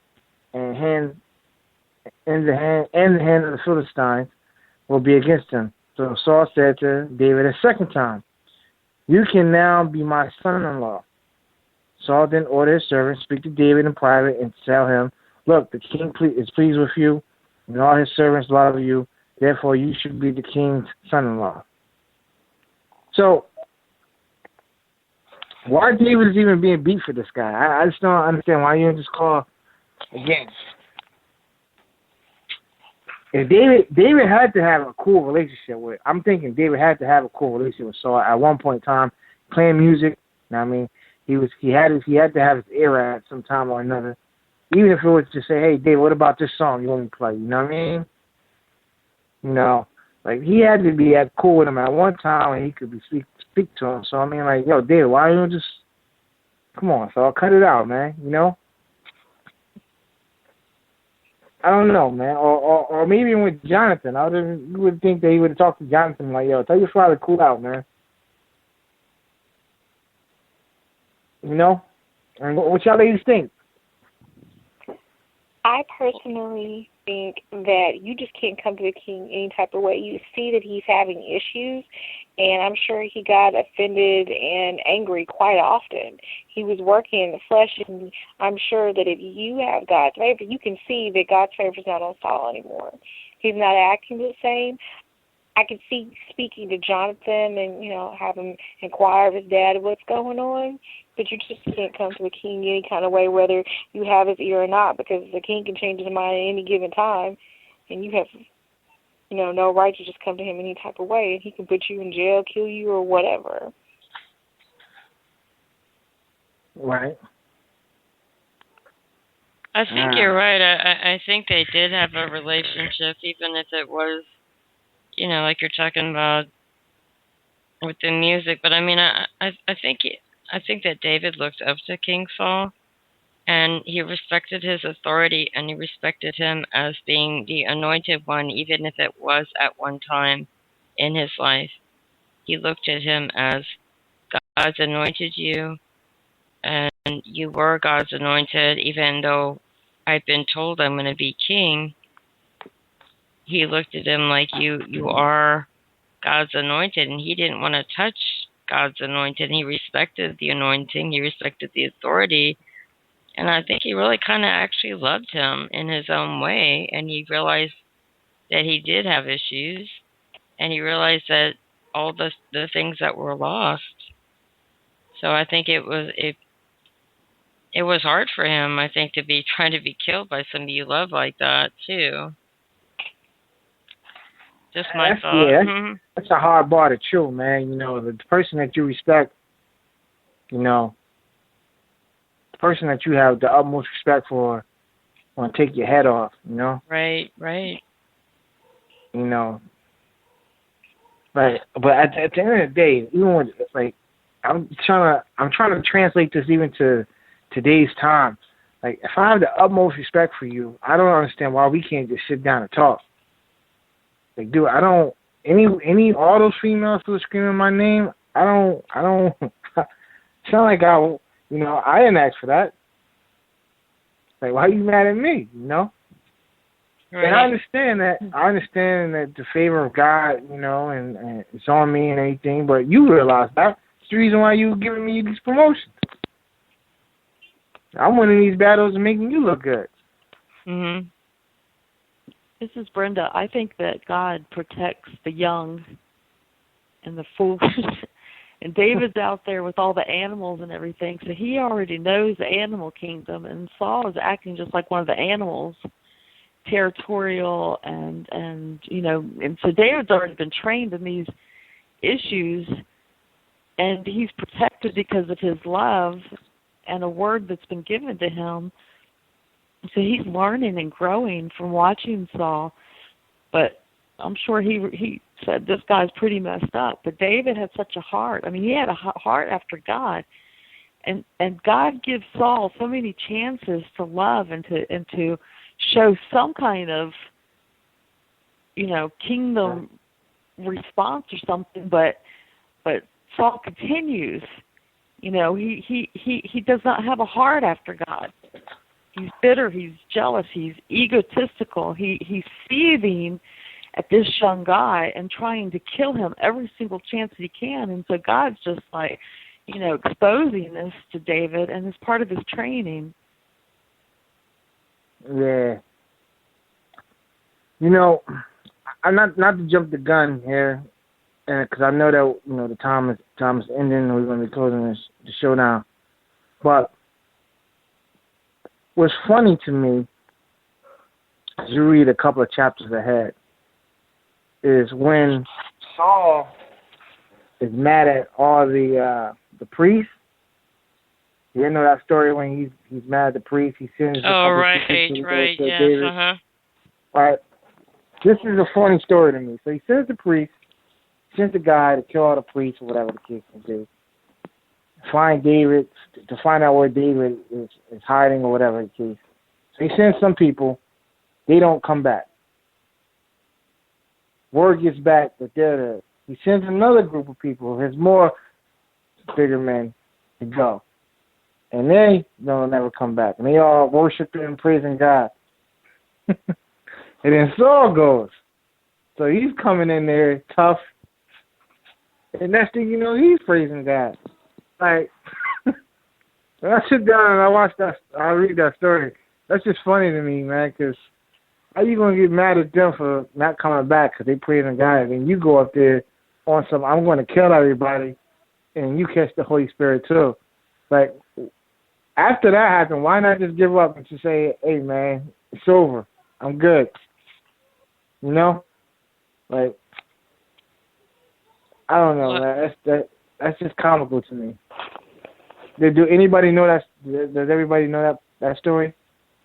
and the hand of the Philistines will be against him." So Saul said to David a second time, "You can now be my son-in-law." Saul then ordered his servant to speak to David in private and tell him, "Look, the king is pleased with you, and all his servants love you. Therefore, you should be the king's son-in-law." So, why David is even being beat for this guy? I just don't understand why you didn't just call again. If David had to have a cool relationship with, I'm thinking David had to have a cool relationship with Saul at one point in time, playing music. You know what I mean? He had to have his ear at some time or another. Even if it was to say, "Hey, David, what about this song you want me to play?" You know what I mean? You know, like he had to be at cool with him at one time, and he could be speak to him. So I mean, like, yo, David, why don't you just come on, Saul, cut it out, man? You know? I don't know, man. Or maybe even with Jonathan. You would think that he would have talked to Jonathan like, "Yo, tell your father to cool out, man." You know? And what y'all ladies think? I personally think that you just can't come to the king any type of way. You see that he's having issues, and I'm sure he got offended and angry quite often. He was working in the flesh, and I'm sure that if you have God's favor, you can see that God's favor is not on Saul anymore. He's not acting the same. I can see speaking to Jonathan and, have him inquire of his dad what's going on, but you just can't come to the king any kind of way, whether you have his ear or not, because the king can change his mind at any given time, and you have, no right to just come to him any type of way, and he can put you in jail, kill you, or whatever. Right. I think you're right. I think they did have a relationship, even if it was, like you're talking about with the music. But I mean, I think that David looked up to King Saul, and he respected his authority, and he respected him as being the anointed one, even if it was at one time in his life. He looked at him as God's anointed you, and you were God's anointed, even though I've been told I'm going to be king. He looked at him like you are God's anointed, and he didn't want to touch God's anointed. He respected the anointing. He respected the authority. And I think he really kind of actually loved him in his own way. And he realized that he did have issues. And he realized that all the things that were lost. So I think it was hard for him, I think, to be trying to be killed by somebody you love like that, too. Just my thought. Yeah, that's a hard bar to chew, man. The person that you respect, the person that you have the utmost respect for, want to take your head off, Right. But at the end of the day, even when I'm trying to translate this even to today's time. Like, if I have the utmost respect for you, I don't understand why we can't just sit down and talk. Like, dude, I don't. All those females who are screaming my name, I don't. Sound like I didn't ask for that. Like, why are you mad at me? Right. And I understand that the favor of God, and it's on me and everything. But you realize that it's the reason why you giving me these promotions. I'm winning these battles and making you look good. Mhm. This is Brenda. I think that God protects the young and the foolish And David's out there with all the animals and everything, so he already knows the animal kingdom, and Saul is acting just like one of the animals, territorial, and so David's already been trained in these issues, and he's protected because of his love and a word that's been given to him. So he's learning and growing from watching Saul, but I'm sure he said, this guy's pretty messed up. But David had such a heart. I mean, he had a heart after God. And God gives Saul so many chances to love and to show some kind of, kingdom response or something. But Saul continues. He does not have a heart after God. He's bitter. He's jealous. He's egotistical. He's seething at this young guy and trying to kill him every single chance he can. And so God's just like, exposing this to David, and it's part of his training. Yeah. I'm not to jump the gun here, because I know that the time is ending, and we're going to be closing the show now. But what's funny to me, as you read a couple of chapters ahead, is when Saul is mad at all the priests. You know that story when he's mad at the priest. He sends. Oh, right, yes, David. uh-huh. All right. This is a funny story to me. So he sends the priest, sends the guy to kill all the priests or whatever the case may be. Find David, to find out where David is hiding or whatever the case. So he sends some people. They don't come back. Word gets back that they're there. He sends another group of people. There's more bigger men to go. And they don't never come back. And they all worshiping and praising God. And then Saul goes. So he's coming in there tough. And next thing you know, he's praising God. Like, when I sit down and I read that story, that's just funny to me, man, because how you going to get mad at them for not coming back because they praising God, and you go up there on some, I'm going to kill everybody, and you catch the Holy Spirit too. Like, after that happened, why not just give up and just say, hey, man, it's over. I'm good. Like, I don't know, man. That's just comical to me. Do anybody know that? Does everybody know that story?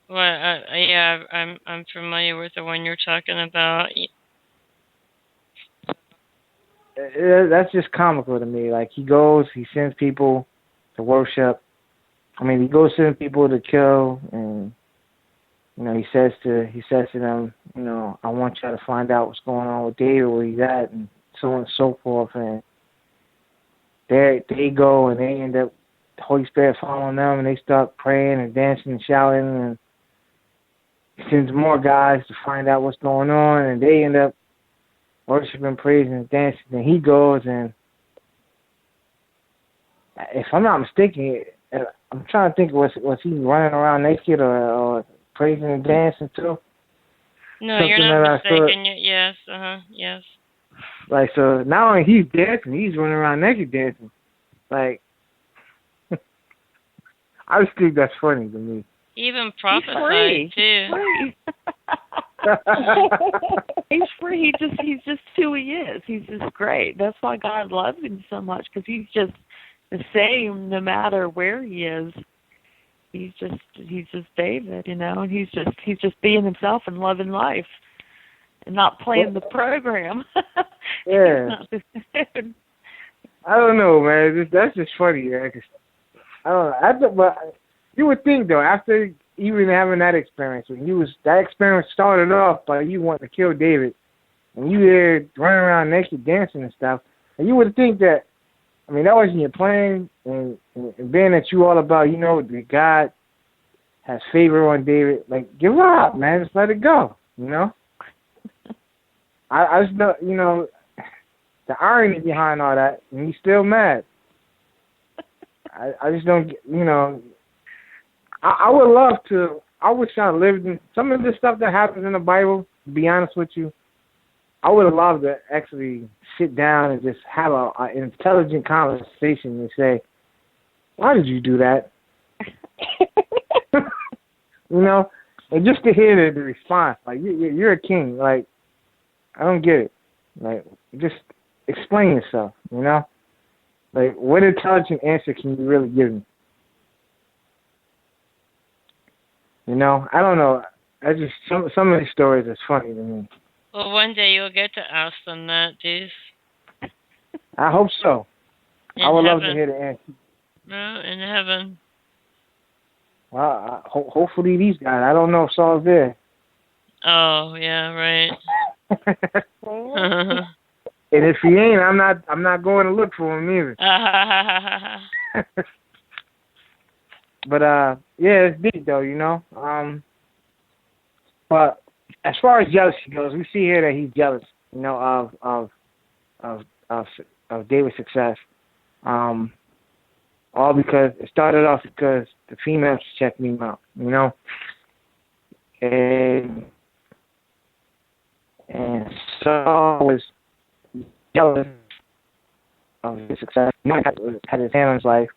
Well, yeah, I'm familiar with the one you're talking about. That's just comical to me. Like, he goes, he sends people to worship. I mean, he goes send people to kill, and he says to them, I want y'all to find out what's going on with David, where he's at, and so on and so forth. And they go, and they end up, the Holy Spirit following them, and they start praying and dancing and shouting, and he sends more guys to find out what's going on, and they end up worshiping, praising, and dancing. And he goes, and if I'm not mistaken, I'm trying to think, was he running around naked or praising and dancing too? No, you're not mistaken. Yes, yes. Like, so not only he's dancing, he's running around naked dancing. Like, I just think that's funny to me. Even prophesied too. He's free. He's just who he is. He's just great. That's why God loves him so much, because he's just the same no matter where he is. He's just David, and he's just being himself and loving life, and not playing the program. Yeah. I don't know, man. That's just funny, man. I don't know. But you would think, though, after even having that experience, that experience started off by you wanting to kill David, and you there running around naked dancing and stuff, and you would think that, I mean, that wasn't your plan, and being that you all about, that God has favor on David, like, give up, man. Just let it go, I just know, the irony behind all that, and he's still mad. I just don't, I would love to, I wish I lived in some of this stuff that happens in the Bible, to be honest with you. I would have loved to actually sit down and just have an intelligent conversation and say, "Why did you do that?" You know, and just to hear the response, like you're a king. Like, I don't get it. Like, just explain yourself. You know, like what intelligent answer can you really give me? You know, I don't know. I just some of these stories is funny to me. Well, one day you'll get to ask them that, Deuce. I hope so. In I would love to heaven. hear the answer. No, in heaven. Well, hopefully these guys. I don't know if Saul's there. Oh, yeah, right. And if he ain't, I'm not going to look for him either. But yeah, it's deep though, you know. But as far as jealousy goes, we see here that he's jealous, you know, of David's success. All because it started off because the females checked him out, you know. And Saul was jealous of his success. He had his hand on his life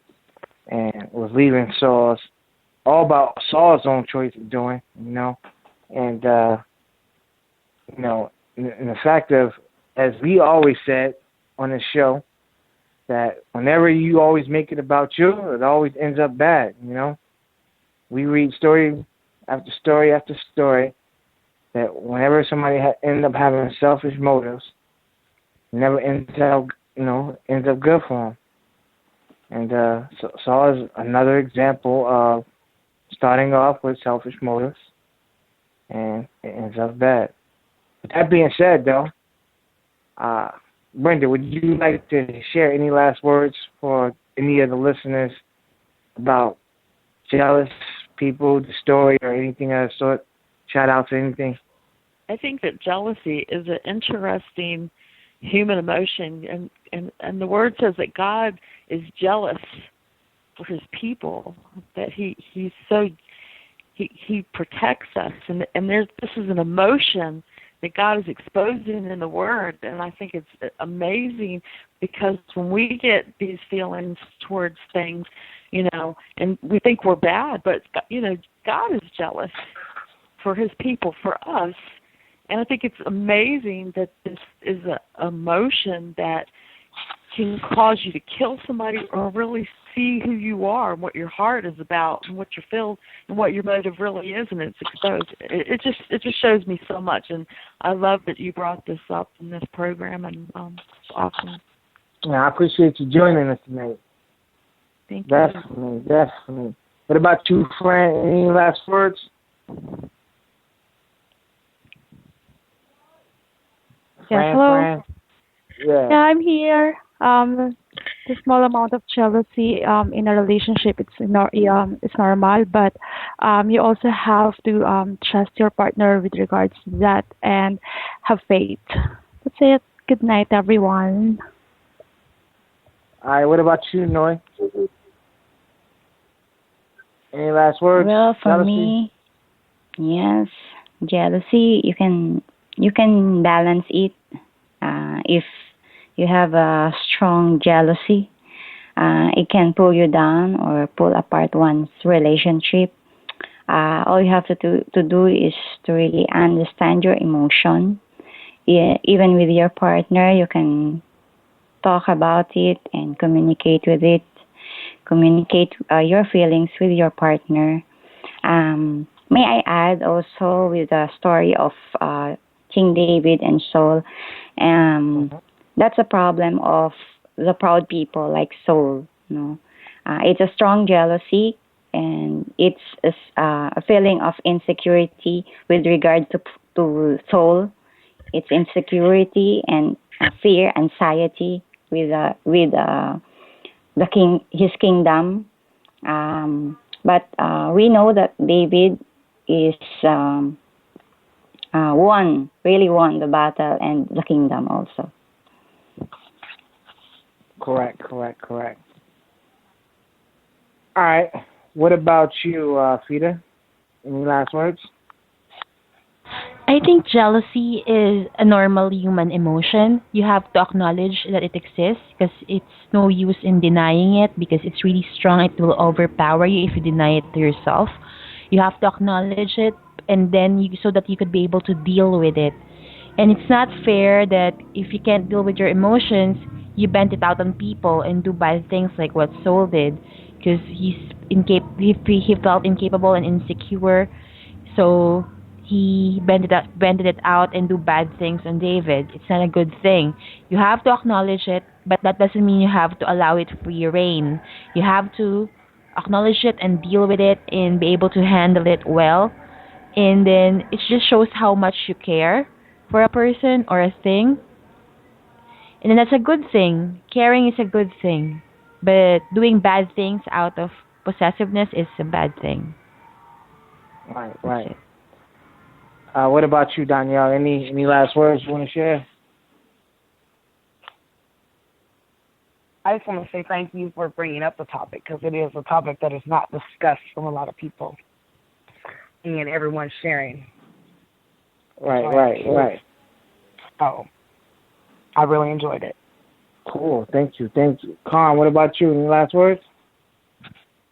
and was leaving Saul's, all about Saul's own choice of doing, you know. And, you know, and the fact of, as we always said on this show, that whenever you always make it about you, it always ends up bad, you know. We read story after story after story that whenever somebody ends up having selfish motives, it never ends up good for them. And Saul is another example of starting off with selfish motives, and it ends up bad. With that being said, though, Brenda, would you like to share any last words for any of the listeners about jealous people, the story, or anything of the sort? Shout out to anything. I think that jealousy is an interesting human emotion, and the word says that God is jealous for his people, that he protects us, and this is an emotion that God is exposing in the Word, and I think it's amazing because when we get these feelings towards things, you know, and we think we're bad, but, you know, God is jealous for his people, for us, and I think it's amazing that this is an emotion that can cause you to kill somebody or really see who you are and what your heart is about and what you feel and what your motive really is, and it's exposed. It just shows me so much, and I love that you brought this up in this program, and it's awesome. Yeah, I appreciate you joining us tonight. Thank you. Definitely. What about you, Fran? Any last words? Yeah, hello. Fran? Yeah, I'm here. The small amount of jealousy in a relationship, it's normal, but you also have to trust your partner with regards to that and have faith. That's it. Good night, everyone. All right, what about you, Noy? Any last words? Well, for jealousy? me, yes, jealousy. You can balance it if you have a strong jealousy. It can pull you down or pull apart one's relationship. All you have to do is to really understand your emotion. Even with your partner, you can talk about it and communicate with it. Communicate your feelings with your partner. May I add also with the story of King David and Saul. That's a problem of the proud people like Saul. You know, it's a strong jealousy, and it's a feeling of insecurity with regard to Saul. It's insecurity and fear, anxiety with his kingdom. But we know that David is really won the battle and the kingdom also. Correct. All right. What about you, Fida? Any last words? I think jealousy is a normal human emotion. You have to acknowledge that it exists because it's no use in denying it because it's really strong. It will overpower you if you deny it to yourself. You have to acknowledge it and then so that you could be able to deal with it. And it's not fair that if you can't deal with your emotions, you vent it out on people and do bad things like what Soul did because he felt incapable and insecure, so he vented it out and do bad things on David. It's not a good thing. You have to acknowledge it, but that doesn't mean you have to allow it free reign. You have to acknowledge it and deal with it and be able to handle it well. And then it just shows how much you care for a person or a thing. And then that's a good thing. Caring is a good thing. But doing bad things out of possessiveness is a bad thing. Right, right. What about you, Danielle? Any last words you want to share? I just want to say thank you for bringing up the topic because it is a topic that is not discussed from a lot of people and everyone's sharing. Right. So I really enjoyed it. Cool. Thank you. Con, what about you? Any last words?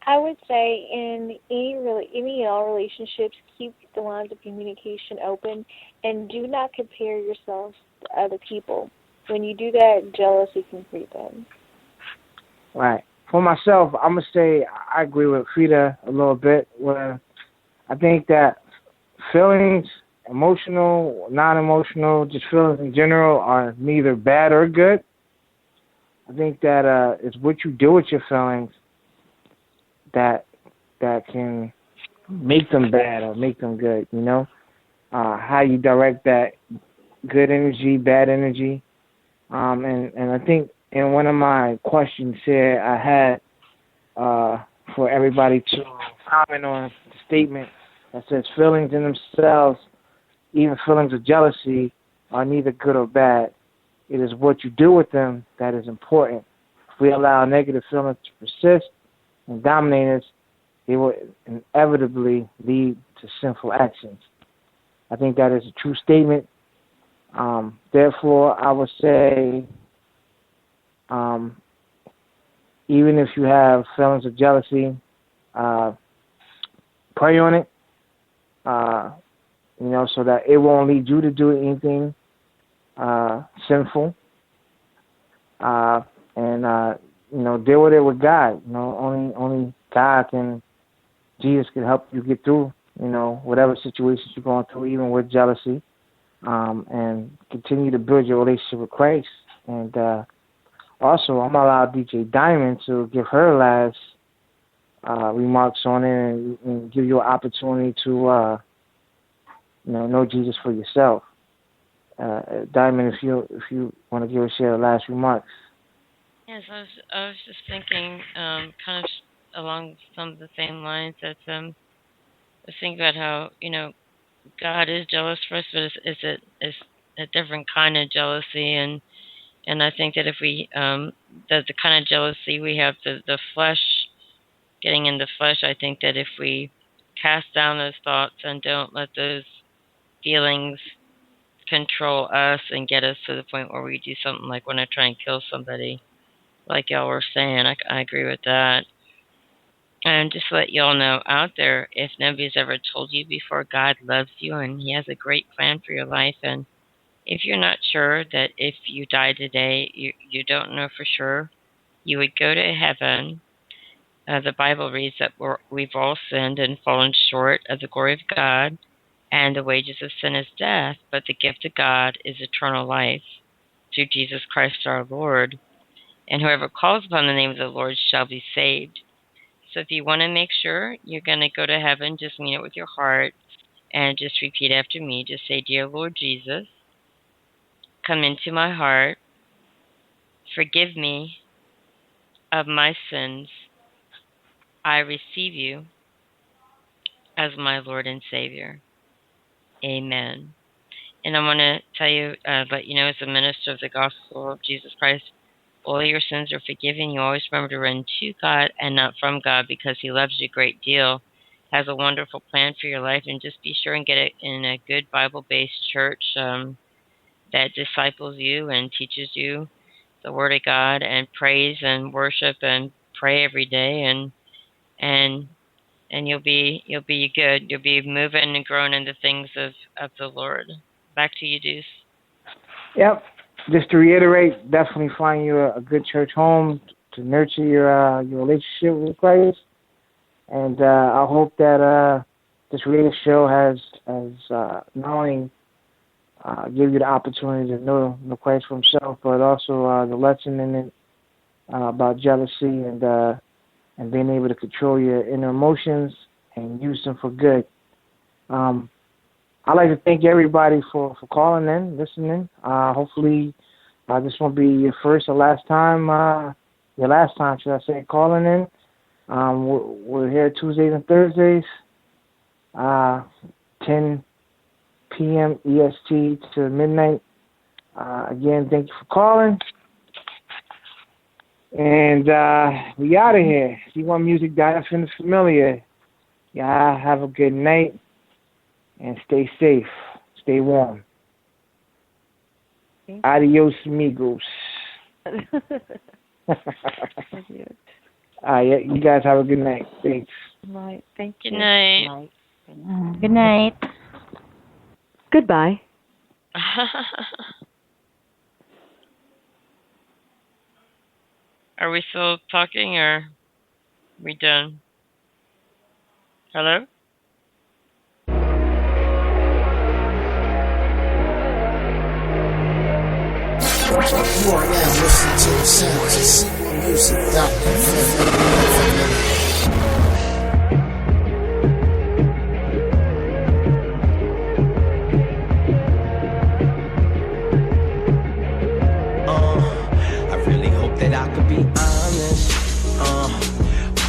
I would say in any and all relationships, keep the lines of communication open and do not compare yourselves to other people. When you do that, jealousy can creep in. Right. For myself, I'm going to say I agree with Frida a little bit where I think that feelings, emotional, non-emotional, just feelings in general are neither bad or good. I think that it's what you do with your feelings that can make them bad or make them good, you know? How you direct that good energy, bad energy. And I think in one of my questions here I had for everybody to comment on the statement that says feelings in themselves, even feelings of jealousy, are neither good or bad. It is what you do with them that is important. If we allow negative feelings to persist and dominate us, they will inevitably lead to sinful actions. I think that is a true statement. Therefore, I would say, even if you have feelings of jealousy, pray on it, so that it won't lead you to do anything sinful. Deal with it with God. Only God Jesus can help you get through, whatever situations you're going through, even with jealousy, and continue to build your relationship with Christ. And also, I'm going to allow DJ Diamond to give her last remarks on it and give you an opportunity to, know Jesus for yourself. Diamond, if you want to give us your last remarks. Yes, I was just thinking, kind of along some of the same lines that I was thinking about how God is jealous for us, but it's a different kind of jealousy, and I think that if we that the kind of jealousy we have, the flesh, getting in the flesh, I think that if we cast down those thoughts and don't let those feelings control us and get us to the point where we do something like want to try and kill somebody, like y'all were saying, I agree with that. And just to let y'all know out there, if nobody's ever told you before, God loves you and He has a great plan for your life. And if you're not sure that if you die today, you don't know for sure, you would go to heaven. The Bible reads that we've all sinned and fallen short of the glory of God, and the wages of sin is death, but the gift of God is eternal life through Jesus Christ our Lord. And whoever calls upon the name of the Lord shall be saved. So if you want to make sure you're going to go to heaven, just mean it with your heart and just repeat after me. Just say, Dear Lord Jesus, come into my heart, forgive me of my sins. I receive you as my Lord and Savior. Amen. And I want to tell you, let you know, as a minister of the gospel of Jesus Christ, all your sins are forgiven. You always remember to run to God and not from God, because He loves you a great deal. has a wonderful plan for your life, and just be sure and get it in a good Bible-based church that disciples you and teaches you the Word of God, and praise and worship and pray every day, and you'll be good. You'll be moving and growing in the things of the Lord. Back to you, Deuce. Yep. Just to reiterate, definitely find you a good church home to nurture your relationship with Christ. And I hope that this radio show has not only give you the opportunity to know Christ for himself, but also the lesson in it about jealousy and being able to control your inner emotions and use them for good. I'd like to thank everybody for calling in, listening. Hopefully this won't be your first or last time, should I say, calling in. We're here Tuesdays and Thursdays, 10 p.m. EST to midnight. Again, thank you for calling. And we out of here. C1music.fm is familiar. Y'all have a good night and stay safe. Stay warm. Adios, amigos. You guys have a good night. Thanks. Right. Thank you. Good night. Good night. Goodbye. Are we still talking, or are we done? Hello? You are now listening to the sounds of C1music.fm. I really hope that I could be honest.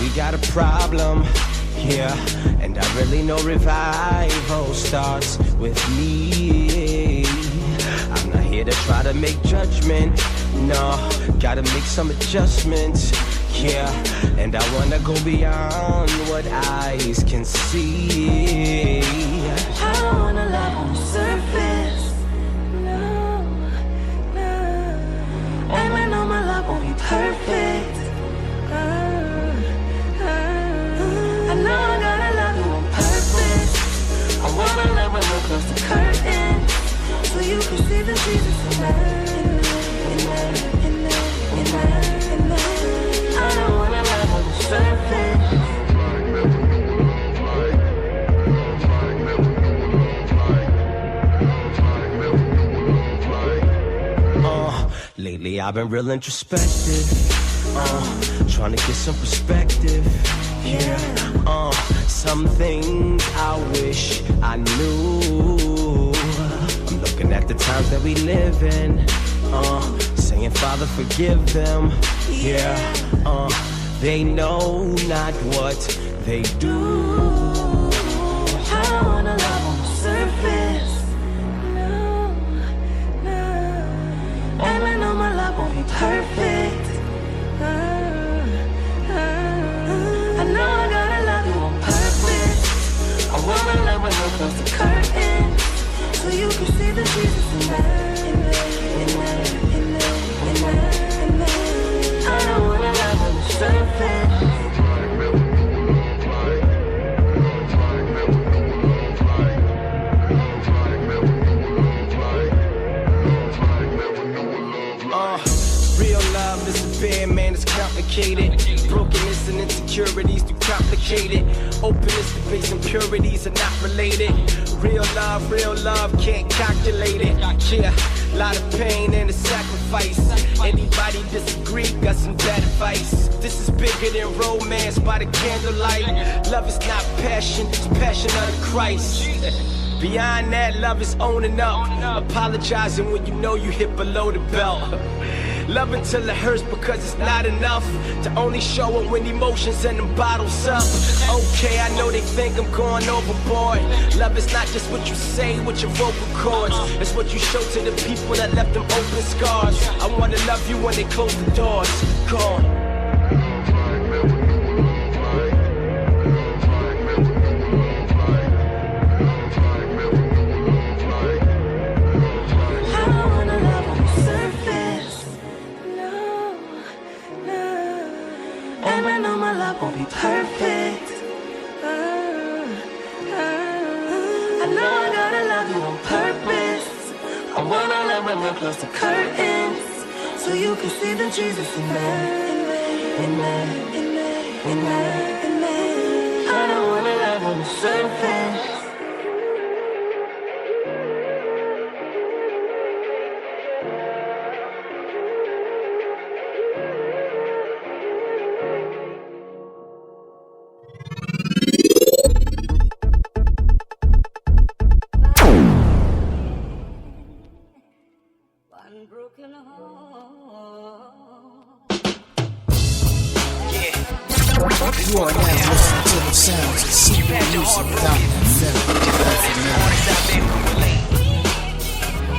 We got a problem here, and I really know revival starts with me. I'm not here to try to make judgment, no, gotta make some adjustments, yeah, and I wanna go beyond what eyes can see. I don't wanna love on the surface, no, no, and I know my love won't be perfect, I know I gotta love you on purpose, I wanna love when we close the curtain, so you can see the Jesus in that, I don't wanna love on the surface. Lately I've been real introspective, trying to get some perspective, yeah, some things I wish I knew. I'm looking at the times that we live in, saying, Father, forgive them, yeah, they know not what they do. I don't wanna love on the surface, no, no, and I know my love won't be perfect, I know I gotta love you on purpose, I wanna love when we close the curtain, so you can see the Jesus in that, I don't wanna love on the surface. Real love is a bad man, it's complicated. Brokenness and insecurities too complicated. Openness to base impurities are not related. Real love can't calculate it. Yeah, a lot of pain and a sacrifice. Anybody disagree, got some bad advice. This is bigger than romance by the candlelight. Love is not passion, it's passion of Christ. Beyond that, love is owning up, apologizing when you know you hit below the belt. Love until it hurts because it's not enough to only show it when emotions and them bottles up. Okay, I know they think I'm going overboard. Love is not just what you say with your vocal cords. It's what you show to the people that left them open scars. I wanna love you when they close the doors. Gone. you on purpose. I wanna let my love close the curtains, so you can see the Jesus in me, in me, in me, in me, in me. I don't wanna love on the surface. Broken heart. You are now listening to the sounds of C1music.fm.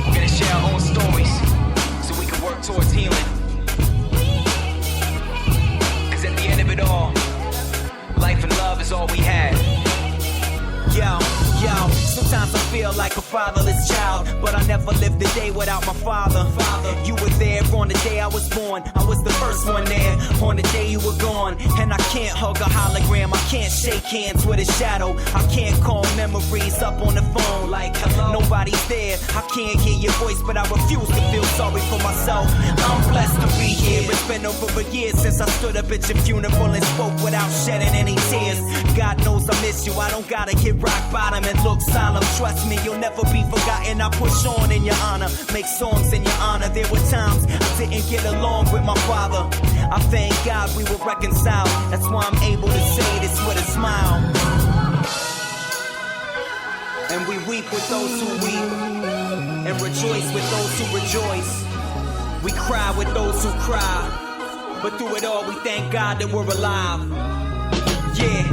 We're gonna share our own stories so we can work towards healing. Cause at the end of it all, life and love is all we had. Yo, sometimes I feel like a fatherless child, but I never lived a day without my father. You were there on the day I was born. I was the first one there on the day you were gone. And I can't hug a hologram, I can't shake hands with a shadow. I can't call memories up on the phone like hello, nobody's there. I can't hear your voice, but I refuse to feel sorry for myself. I'm blessed to be here. It's been over a year since I stood up at your funeral and spoke without shedding any tears. God knows I miss you, I don't gotta hit rock bottom and look solemn. Trust me, you'll never be forgotten. I push on in your honor, make songs in your honor. There were times I didn't get along with my father. I thank God we were reconciled. That's why I'm able to say this with a smile. And we weep with those who weep, and rejoice with those who rejoice. We cry with those who cry, but through it all we thank God that we're alive. Yeah.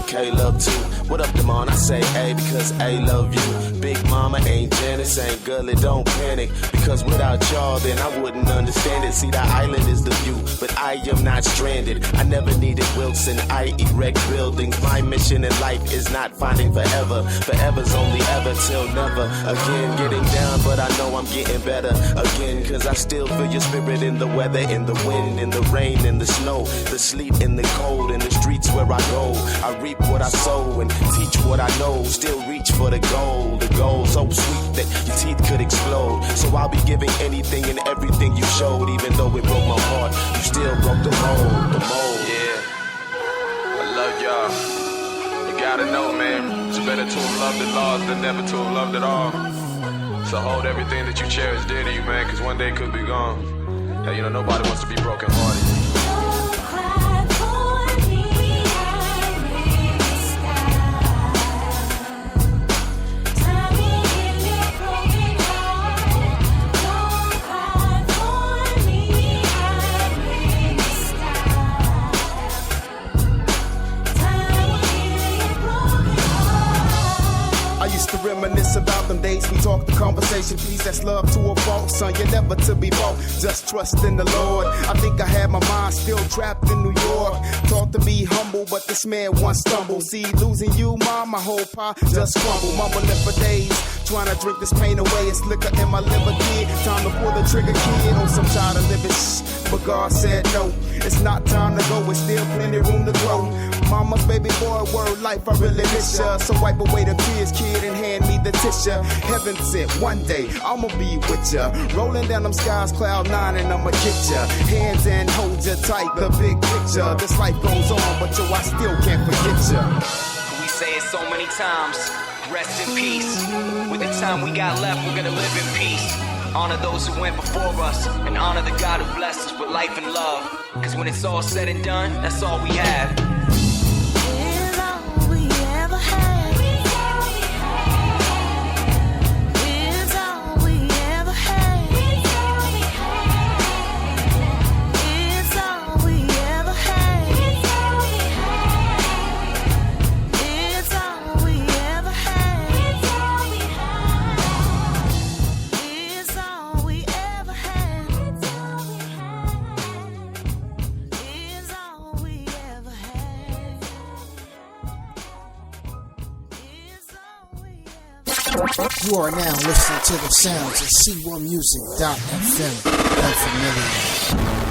K-Love too. What up, Damon? I say A because A love you. Big mama ain't Janice, ain't Gully, don't panic. Because without y'all, then I wouldn't understand it. See, the island is the view, but I am not stranded. I never needed Wilson, I erect buildings. My mission in life is not finding forever. Forever's only ever till never. Again, getting down, but I know I'm getting better. Again, cause I still feel your spirit in the weather, in the wind, in the rain, in the snow, the sleet, in the cold, in the streets where I go. I reap what I sow and teach what I know. Still reach for the goal so sweet that your teeth could explode. So I'll be giving anything and everything you showed. Even though it broke my heart, you still broke the mold. Yeah, I love y'all. You gotta know, man, it's better to have loved and lost than never to have loved at all. So hold everything that you cherish dear to you, man, cause one day it could be gone. Hey, you know, nobody wants to be broken hearted. Reminisce about them days we talked, the conversation piece. That's love to a fault, son, you're never to be bought. Just trust in the Lord. I think I had my mind still trapped in New York. Taught to be humble, but this man once stumbled. See, losing you, mom, my whole pie just crumbled. Mumbling for days, trying to drink this pain away. It's liquor in my liver, kid. Time to pull the trigger, kid. On some tired of living, but God said no. It's not time to go, it's still plenty room to grow. Mama's baby boy, word life, I really miss ya. So wipe away the tears, kid, and hand me the tissue. Heaven sent, one day I'ma be with ya. Rolling down them skies, cloud nine, and I'ma get ya. Hands and hold ya tight, the big picture. This life goes on, but yo, I still can't forget ya. We say it so many times, rest in peace. With the time we got left, we're gonna live in peace. Honor those who went before us, and honor the God who blessed us with life and love. Cause when it's all said and done, that's all we have. It's all You are now listening to the sounds of C1Music.fm. Unfamiliar.